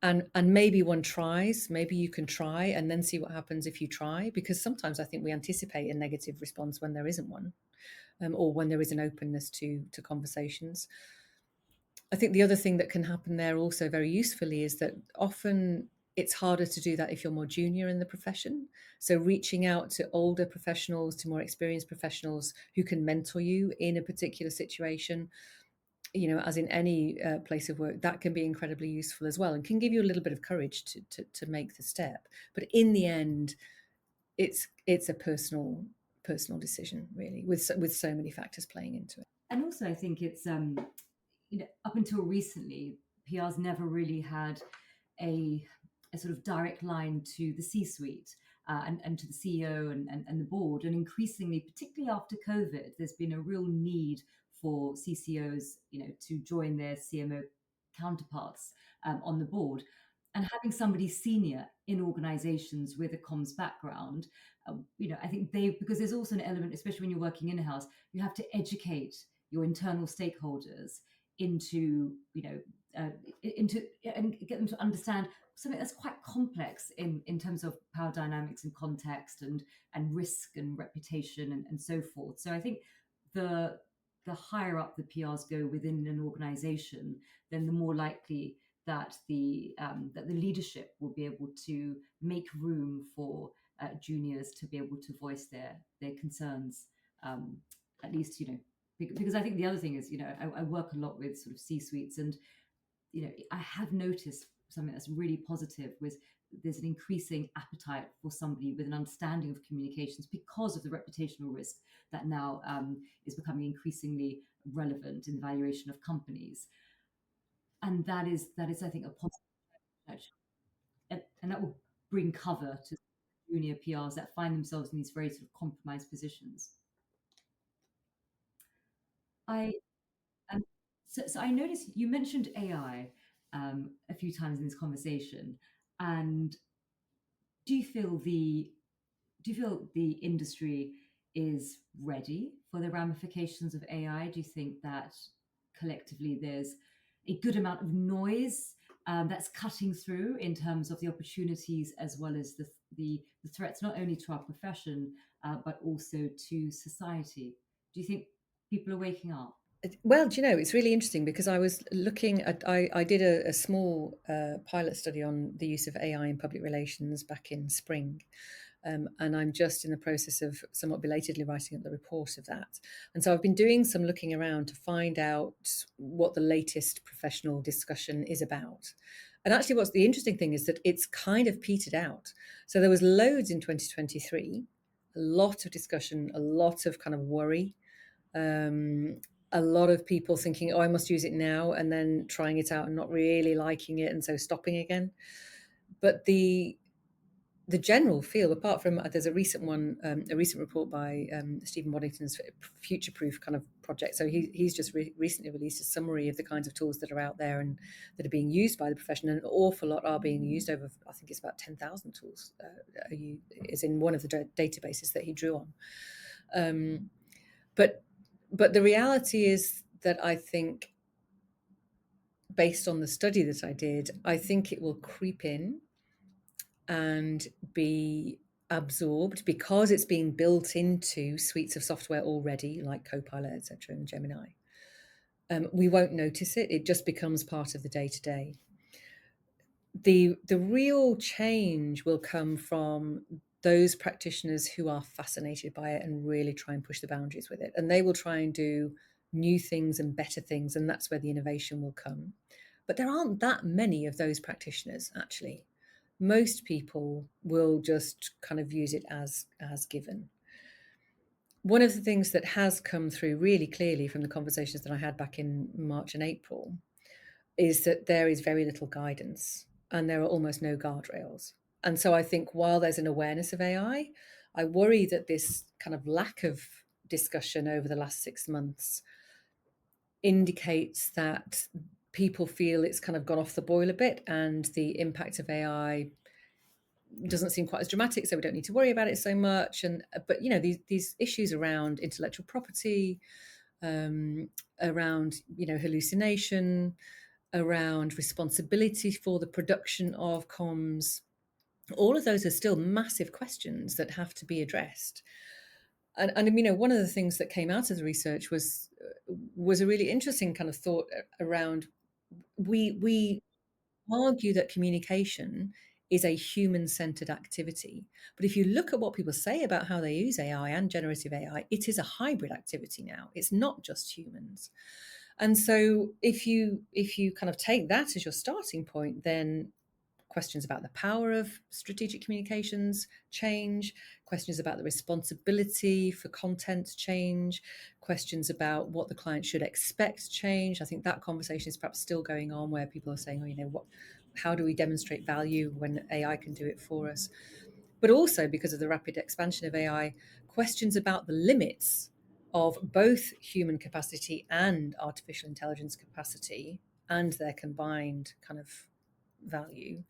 And maybe one tries, maybe you can try and then see what happens if you try, because sometimes I think we anticipate a negative response when there isn't one. Or when there is an openness to conversations. I think the other thing that can happen there also very usefully is that often it's harder to do that if you're more junior in the profession. So reaching out to older professionals, to more experienced professionals who can mentor you in a particular situation, as in any place of work, that can be incredibly useful as well, and can give you a little bit of courage to make the step. But in the end, it's a personal decision, really, with so many factors playing into it.
And also, I think it's up until recently, PR's never really had a sort of direct line to the C-suite. And to the CEO and the board. And increasingly, particularly after COVID, there's been a real need for CCOs, to join their CMO counterparts on the board. And having somebody senior in organizations with a comms background, I think because there's also an element, especially when you're working in-house, you have to educate your internal stakeholders into, into and get them to understand something that's quite complex in terms of power dynamics and context and risk and reputation and so forth. So I think the higher up the PRs go within an organization, then the more likely that the leadership will be able to make room for juniors to be able to voice their concerns. At least, because I think the other thing is, I work a lot with sort of C-suites, and I have noticed something that's really positive was there's an increasing appetite for somebody with an understanding of communications because of the reputational risk that now is becoming increasingly relevant in the valuation of companies. And that is I think a positive, and that will bring cover to junior PRs that find themselves in these very sort of compromised positions. I so I noticed you mentioned AI a few times in this conversation, and do you feel the do you feel the industry is ready for the ramifications of AI? Do you think that collectively there's a good amount of noise that's cutting through in terms of the opportunities as well as the threats, not only to our profession, but also to society? Do you think people are waking up?
Well, do you know, it's really interesting because I was looking at, I did a small pilot study on the use of AI in public relations back in spring. And I'm just in the process of somewhat belatedly writing up the report of that. And so I've been doing some looking around to find out what the latest professional discussion is about. And actually, what's the interesting thing is that it's kind of petered out. So there was loads in 2023, a lot of discussion, a lot of kind of worry, um, a lot of people thinking, oh, I must use it now, and then trying it out and not really liking it, and so stopping again. But the general feel, apart from there's a recent one, a recent report by Stephen Waddington's Future Proof kind of project. So he's just recently released a summary of the kinds of tools that are out there and that are being used by the profession. And an awful lot are being used. Over, I think it's about 10,000 tools is in one of the databases that he drew on. But the reality is that I think, based on the study that I did, I think it will creep in and be absorbed because it's being built into suites of software already, like Copilot, etc., and Gemini. We won't notice it; it just becomes part of the day-to-day. The real change will come from those practitioners who are fascinated by it and really try and push the boundaries with it, and they will try and do new things and better things, and that's where the innovation will come. But there aren't that many of those practitioners, actually. Most people will just kind of use it as given. One of the things that has come through really clearly from the conversations that I had back in March and April is that there is very little guidance and there are almost no guardrails. And so I think while there's an awareness of AI, I worry that this kind of lack of discussion over the last 6 months indicates that people feel it's kind of gone off the boil a bit and the impact of AI doesn't seem quite as dramatic, so we don't need to worry about it so much. And but these issues around intellectual property, around hallucination, around responsibility for the production of comms, all of those are still massive questions that have to be addressed. And one of the things that came out of the research was a really interesting kind of thought around, we argue that communication is a human-centered activity. But if you look at what people say about how they use AI and generative AI, it is a hybrid activity now. It's not just humans. And so if you kind of take that as your starting point, then questions about the power of strategic communications change, questions about the responsibility for content change, questions about what the client should expect change. I think that conversation is perhaps still going on, where people are saying, how do we demonstrate value when AI can do it for us? But also, because of the rapid expansion of AI, questions about the limits of both human capacity and artificial intelligence capacity and their combined kind of value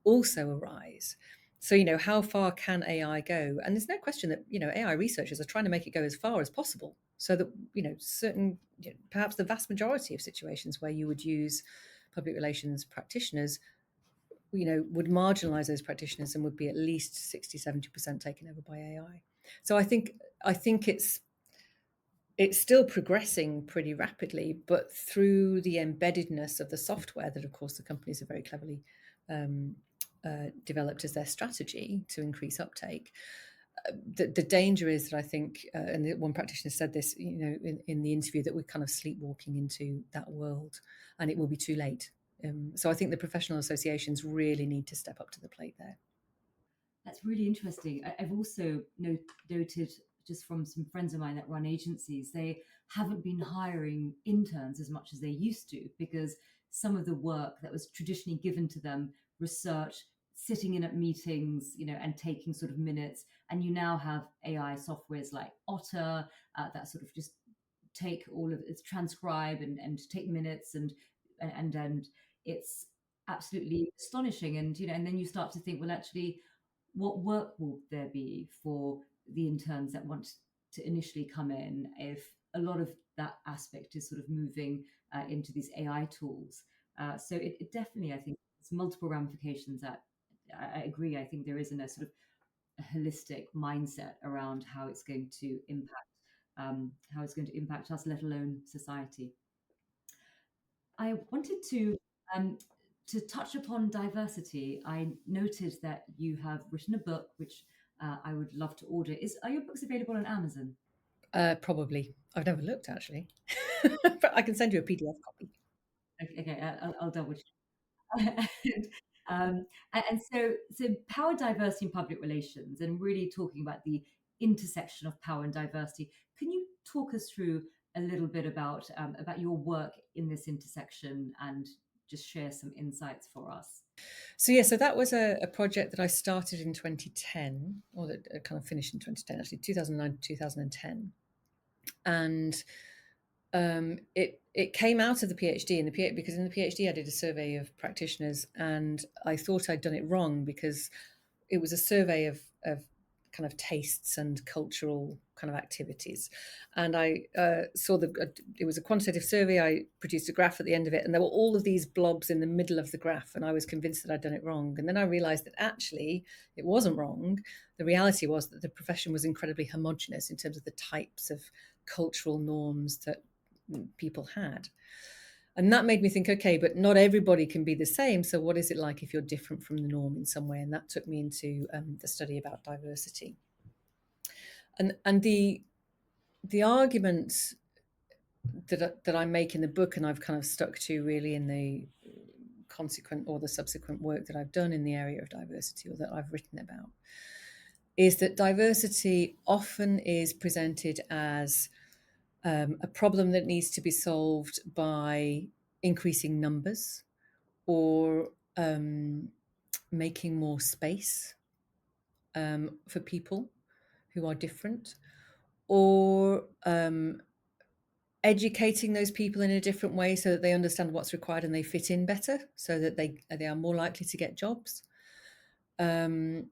also arise. So, how far can AI go? And there's no question that, AI researchers are trying to make it go as far as possible, so that, certain, perhaps the vast majority of situations where you would use public relations practitioners, would marginalize those practitioners and would be at least 60-70% taken over by AI. So I think it's still progressing pretty rapidly, but through the embeddedness of the software that, of course, the companies have very cleverly developed as their strategy to increase uptake. The danger is that I think, and one practitioner said this, in the interview, that we're kind of sleepwalking into that world, and it will be too late. So I think the professional associations really need to step up to the plate there.
That's really interesting. I've also noted, just from some friends of mine that run agencies, they haven't been hiring interns as much as they used to, because some of the work that was traditionally given to them, research, sitting in at meetings, and taking sort of minutes, and you now have AI softwares like Otter that sort of just take all of it's transcribe and take minutes and it's absolutely astonishing. And and then you start to think, well, actually, what work will there be for the interns that want to initially come in if a lot of that aspect is sort of moving into these AI tools? So it definitely, I think, it's multiple ramifications. That I agree. I think there isn't a sort of a holistic mindset around how it's going to impact us, let alone society. I wanted to touch upon diversity. I noted that you have written a book, which I would love to order. Are your books available on Amazon?
Probably. I've never looked actually, but I can send you a PDF copy.
Okay, okay, I'll double check. And, so power, diversity, and public relations, and really talking about the intersection of power and diversity. Can you talk us through a little bit about your work in this intersection and just share some insights for us?
So yeah, so that was a project that I started in 2010, or that kind of finished in 2010, actually 2009 to 2010, and it came out of the PhD because in the PhD I did a survey of practitioners, and I thought I'd done it wrong because it was a survey of kind of tastes and cultural kind of activities, and I saw it was a quantitative survey. I produced a graph at the end of it, and there were all of these blobs in the middle of the graph, and I was convinced that I'd done it wrong. And then I realized that actually it wasn't wrong. The reality was that the profession was incredibly homogenous in terms of the types of cultural norms that people had. And that made me think, okay, but not everybody can be the same. So what is it like if you're different from the norm in some way? And that took me into the study about diversity. And the arguments that I make in the book, and I've kind of stuck to really in the consequent or the subsequent work that I've done in the area of diversity, or that I've written about, is that diversity often is presented as a problem that needs to be solved by increasing numbers, or making more space for people who are different, or educating those people in a different way so that they understand what's required and they fit in better, so that they are more likely to get jobs. And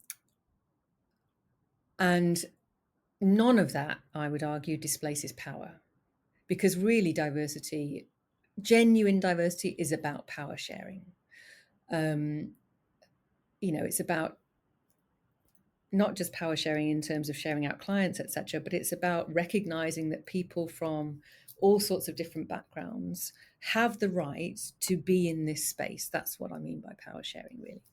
none of that, I would argue, displaces power, because really genuine diversity, is about power sharing. It's about not just power sharing in terms of sharing out clients, etc., but it's about recognizing that people from all sorts of different backgrounds have the right to be in this space. That's what I mean by power sharing, really.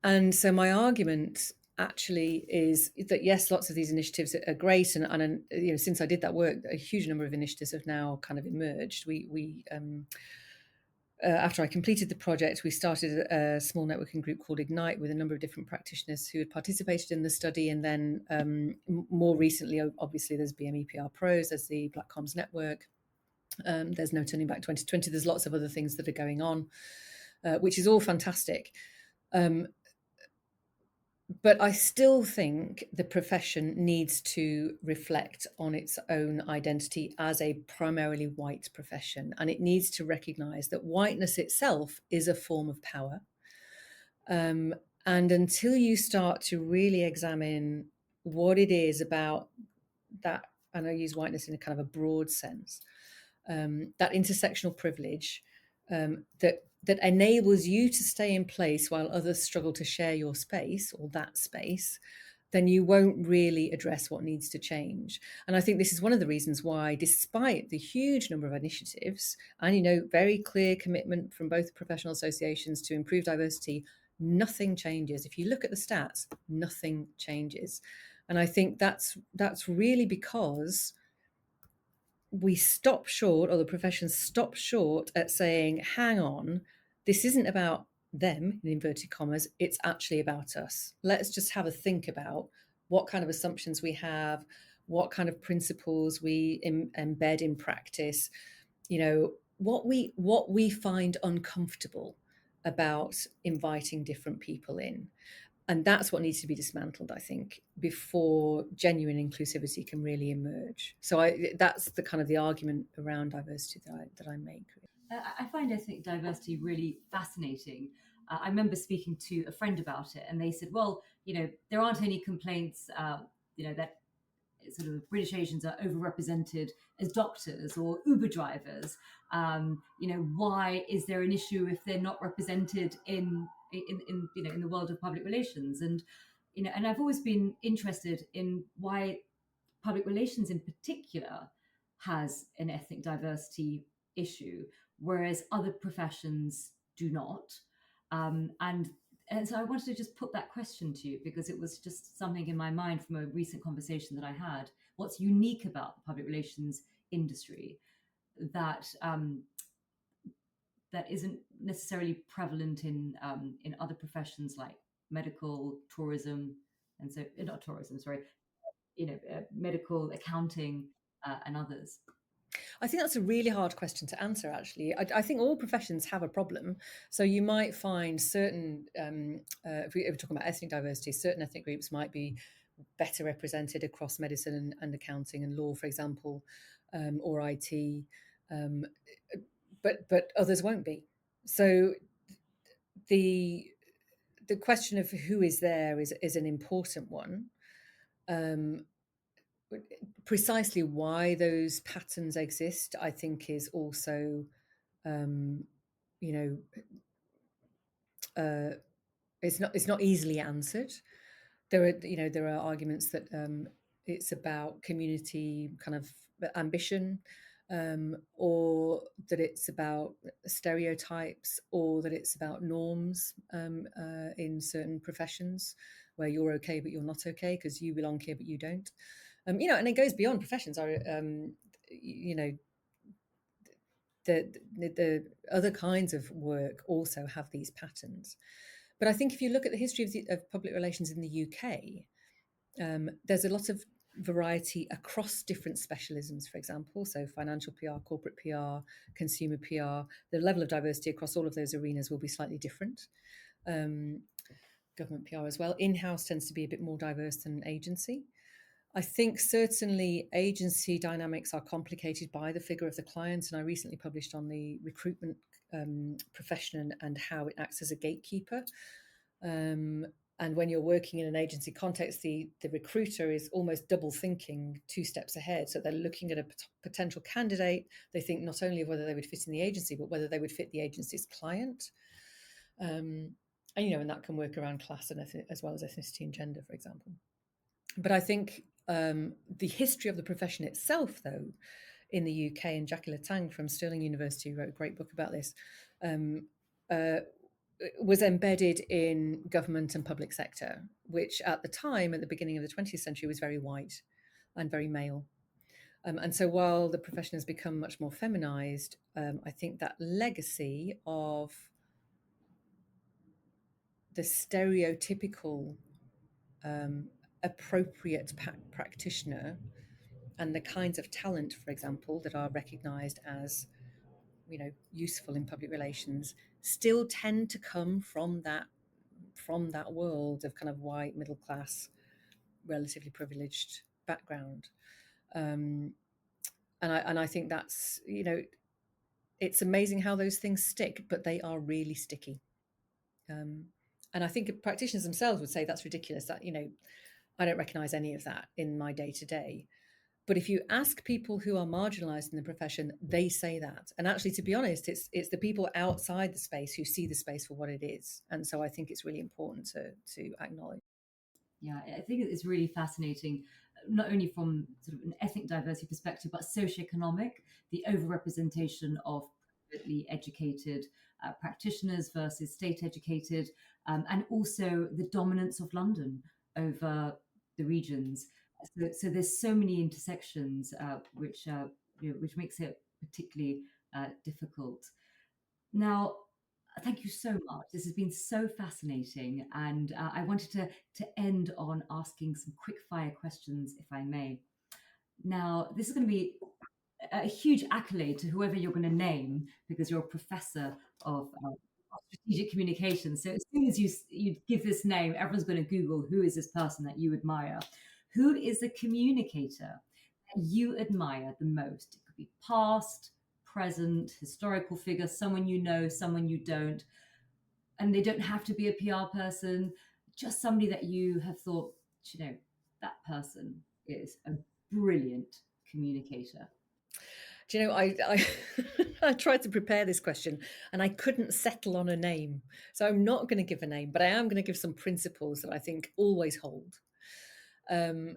And so my argument actually is that yes, lots of these initiatives are great, and since I did that work, a huge number of initiatives have now kind of emerged. We after I completed the project, we started a small networking group called Ignite with a number of different practitioners who had participated in the study. And then more recently, obviously, there's BMEPR Pros, there's the Black Comms Network, there's No Turning Back 2020. There's lots of other things that are going on, which is all fantastic. But I still think the profession needs to reflect on its own identity as a primarily white profession, and it needs to recognize that whiteness itself is a form of power. And until you start to really examine what it is about that, and I use whiteness in a kind of a broad sense, that intersectional privilege that enables you to stay in place while others struggle to share your space or that space, then you won't really address what needs to change. And I think this is one of the reasons why, despite the huge number of initiatives and very clear commitment from both professional associations to improve diversity, nothing changes. If you look at the stats, nothing changes. And I think that's really because we stop short, or the profession stops short at saying, hang on, this isn't about them, in inverted commas, it's actually about us. Let's just have a think about what kind of assumptions we have, what kind of principles we embed in practice, what we find uncomfortable about inviting different people in. And that's what needs to be dismantled, I think, before genuine inclusivity can really emerge. So that's the kind of the argument around diversity that I make.
I find ethnic diversity really fascinating. I remember speaking to a friend about it, and they said, "Well, there aren't any complaints, that sort of British Asians are overrepresented as doctors or Uber drivers. Why is there an issue if they're not represented in the world of public relations?" And I've always been interested in why public relations in particular has an ethnic diversity issue, whereas other professions do not. And And so I wanted to just put that question to you because it was just something in my mind from a recent conversation that I had. What's unique about the public relations industry that that isn't necessarily prevalent in other professions like medical, tourism, and so not tourism, sorry, medical, accounting, and others.
I think that's a really hard question to answer, actually. I think all professions have a problem. So you might find certain, if we're talking about ethnic diversity, certain ethnic groups might be better represented across medicine and accounting and law, for example, or IT, um, but others won't be. So the the question of who is there is an important one. Um, Precisely why those patterns exist, I think, is also, um, you know, it's not easily answered. There are arguments that it's about community kind of ambition, or that it's about stereotypes, or that it's about norms in certain professions where you're okay but you're not okay because you belong here but you don't. And it goes beyond professions. You know, the other kinds of work also have these patterns. But I think if you look at the history of public relations in the UK, there's a lot of variety across different specialisms, for example. So financial PR, corporate PR, consumer PR, the level of diversity across all of those arenas will be slightly different. Government PR as well. In-house tends to be a bit more diverse than agency. I think certainly agency dynamics are complicated by the figure of the client. And I recently published on the recruitment profession and how it acts as a gatekeeper. And when you're working in an agency context, the recruiter is almost double thinking 2 steps ahead. So they're looking at a potential candidate. They think not only of whether they would fit in the agency, but whether they would fit the agency's client. And that can work around class and as well as ethnicity and gender, for example. But I think the history of the profession itself, though, in the UK, and Jackie Latang from Stirling University wrote a great book about this, was embedded in government and public sector, which at the time, at the beginning of the 20th century, was very white and very male. And so while the profession has become much more feminized, I think that legacy of the stereotypical appropriate practitioner and the kinds of talent, for example, that are recognized as useful in public relations still tend to come from that world of kind of white middle class, relatively privileged background. And I think that's it's amazing how those things stick, but they are really sticky. And I think practitioners themselves would say that's ridiculous. That I don't recognize any of that in my day to day. But if you ask people who are marginalized in the profession, they say that. And actually, to be honest, it's the people outside the space who see the space for what it is. And so I think it's really important to acknowledge.
Yeah, I think it's really fascinating, not only from sort of an ethnic diversity perspective, but socioeconomic, the overrepresentation of privately educated practitioners versus state educated, and also the dominance of London over the regions. So there's so many intersections, which makes it particularly difficult. Now, thank you so much. This has been so fascinating, and I wanted to end on asking some quick fire questions, if I may. Now, this is going to be a huge accolade to whoever you're going to name because you're a professor of strategic communication. So as soon as you give this name, everyone's going to Google who is this person that you admire. Who is the communicator that you admire the most? It could be past, present, historical figure, someone you know, someone you don't, and they don't have to be a PR person. Just somebody that you have thought, that person is a brilliant communicator.
Do you know, I I tried to prepare this question and I couldn't settle on a name. So I'm not going to give a name, but I am going to give some principles that I think always hold. Um,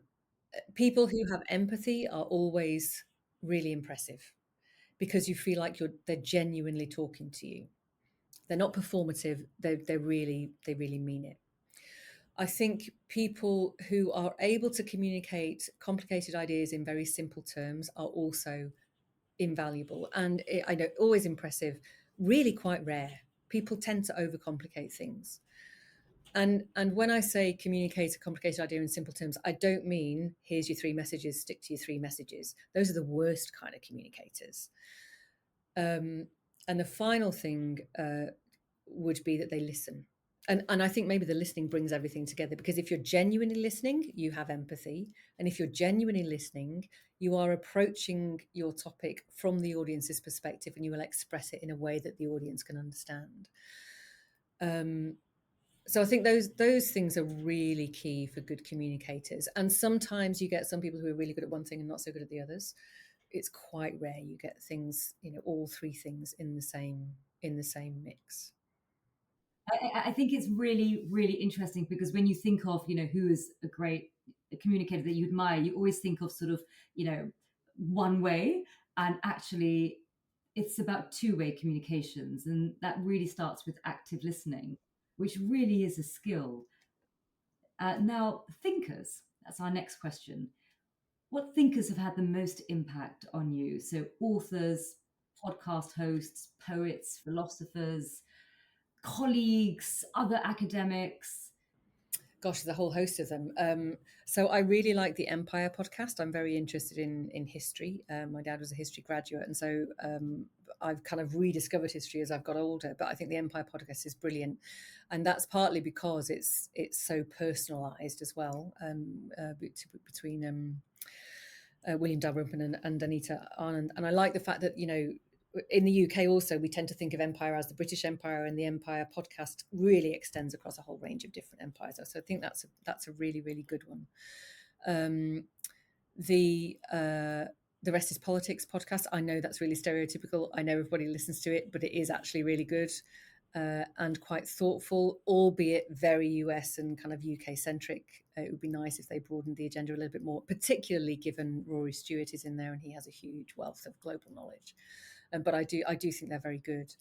People who have empathy are always really impressive because you feel like they're genuinely talking to you. They're not performative. They really mean it. I think people who are able to communicate complicated ideas in very simple terms are also invaluable. And I know, always impressive, really quite rare. People tend to overcomplicate things. And when I say communicate a complicated idea in simple terms, I don't mean here's your three messages, stick to your three messages. Those are the worst kind of communicators. And the final thing would be that they listen. And I think maybe the listening brings everything together, because if you're genuinely listening, you have empathy. And if you're genuinely listening, you are approaching your topic from the audience's perspective, and you will express it in a way that the audience can understand. So I think those things are really key for good communicators. And sometimes you get some people who are really good at one thing and not so good at the others. It's quite rare you get things, all three things in the same mix.
I think it's really, really interesting because when you think of, who is a great communicator that you admire, you always think of sort of, one way. And actually, it's about two-way communications. And that really starts with active listening, which really is a skill. Now, thinkers, that's our next question. What thinkers have had the most impact on you? So, authors, podcast hosts, poets, philosophers, colleagues, other academics?
Gosh, there's a whole host of them. So I really like the Empire podcast. I'm very interested in history. My dad was a history graduate, and so I've kind of rediscovered history as I've got older. But I think the Empire podcast is brilliant, and that's partly because it's so personalised as well, between William Dalrymple and Anita Anand. And I like the fact that, in the UK also, we tend to think of empire as the British Empire, and the Empire podcast really extends across a whole range of different empires. So I think that's a really, really good one. The Rest is Politics podcast, I know that's really stereotypical. I know everybody listens to it, but it is actually really good. And quite thoughtful, albeit very US and kind of UK centric. It would be nice if they broadened the agenda a little bit more, particularly given Rory Stewart is in there and he has a huge wealth of global knowledge. But I do think they're very good.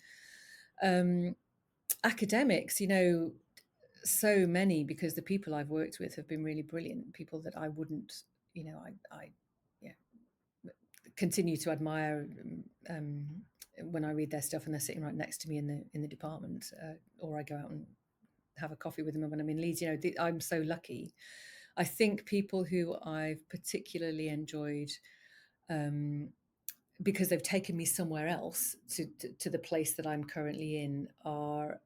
Academics, so many, because the people I've worked with have been really brilliant. People that I wouldn't, I continue to admire when I read their stuff, and they're sitting right next to me in the department, or I go out and have a coffee with them when I'm in Leeds. I'm so lucky. I think people who I've particularly enjoyed, because they've taken me somewhere else to the place that I'm currently in, are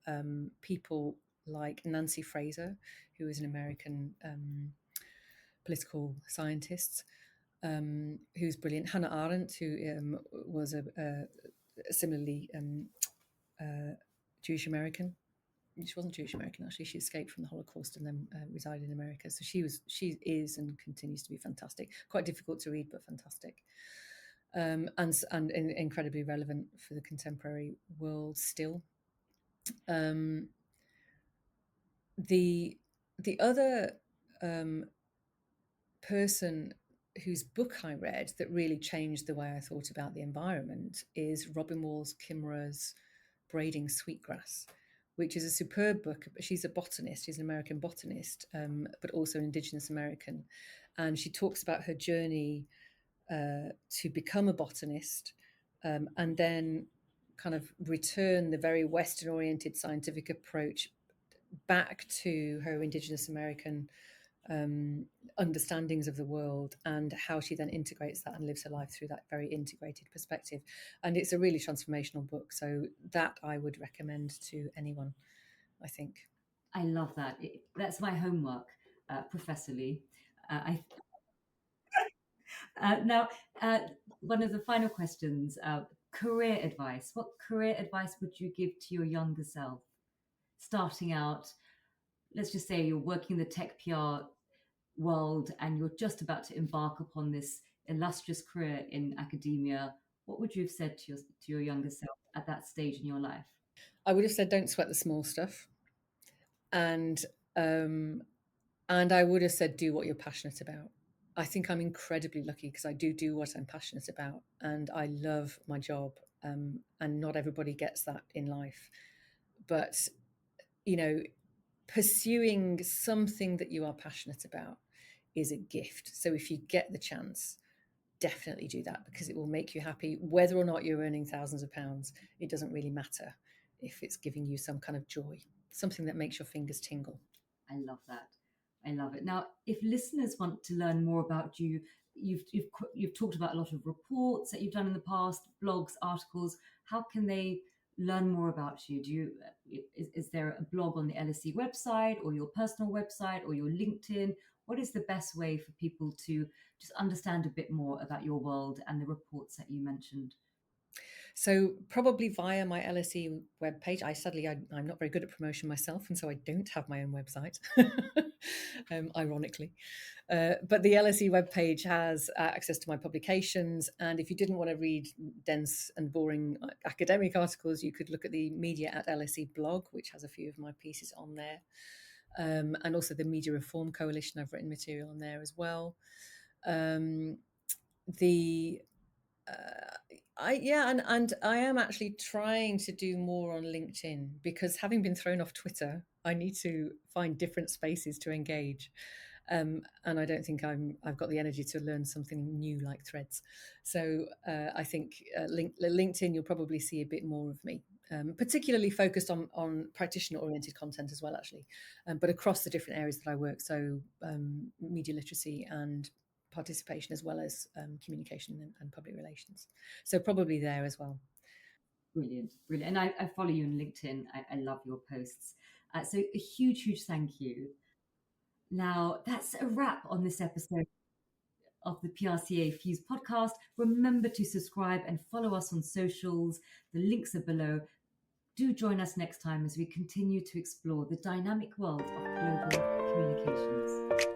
people like Nancy Fraser, who is an American political scientist, who's brilliant. Hannah Arendt, who was a similarly Jewish American. She wasn't Jewish American, actually. She escaped from the Holocaust and then resided in America. So she is and continues to be fantastic. Quite difficult to read, but fantastic. And incredibly relevant for the contemporary world still. The other person whose book I read that really changed the way I thought about the environment is Robin Wall Kimmerer's Braiding Sweetgrass, which is a superb book. She's a botanist, she's an American botanist, but also an Indigenous American. And she talks about her journey to become a botanist, and then kind of return the very Western oriented scientific approach back to her Indigenous American understandings of the world, and how she then integrates that and lives her life through that very integrated perspective. And it's a really transformational book. So that I would recommend to anyone, I think.
I love that. That's my homework, Professor Lee. Now, one of the final questions, career advice. What career advice would you give to your younger self? Starting out, let's just say you're working in the tech PR world and you're just about to embark upon this illustrious career in academia. What would you have said to your younger self at that stage in your life?
I would have said, don't sweat the small stuff. And I would have said, do what you're passionate about. I think I'm incredibly lucky because I do what I'm passionate about, and I love my job. And not everybody gets that in life. But, you know, pursuing something that you are passionate about is a gift. So if you get the chance, definitely do that, because it will make you happy. Whether or not you're earning thousands of pounds, it doesn't really matter if it's giving you some kind of joy, something that makes your fingers tingle.
I love that. I love it. Now, if listeners want to learn more about you, you've talked about a lot of reports that you've done in the past, blogs, articles. How can they learn more about you? Is there a blog on the LSE website, or your personal website, or your LinkedIn? What is the best way for people to just understand a bit more about your world and the reports that you mentioned?
So probably via my LSE webpage. I'm not very good at promotion myself, and so I don't have my own website, ironically. But the LSE webpage has access to my publications, and if you didn't want to read dense and boring academic articles, you could look at the Media at LSE blog, which has a few of my pieces on there, and also the Media Reform Coalition. I've written material on there as well. The and I am actually trying to do more on LinkedIn, because having been thrown off Twitter, I need to find different spaces to engage. And I don't think I've got the energy to learn something new like Threads. So I think LinkedIn, you'll probably see a bit more of me, particularly focused on practitioner-oriented content as well, actually, but across the different areas that I work. So media literacy and participation, as well as communication and public relations. So probably there as well.
Brilliant, brilliant. And I follow you on LinkedIn. I love your posts. So a huge, huge thank you. Now, that's a wrap on this episode of the PRCA Fuse podcast. Remember to subscribe and follow us on socials. The links are below. Do join us next time as we continue to explore the dynamic world of global communications.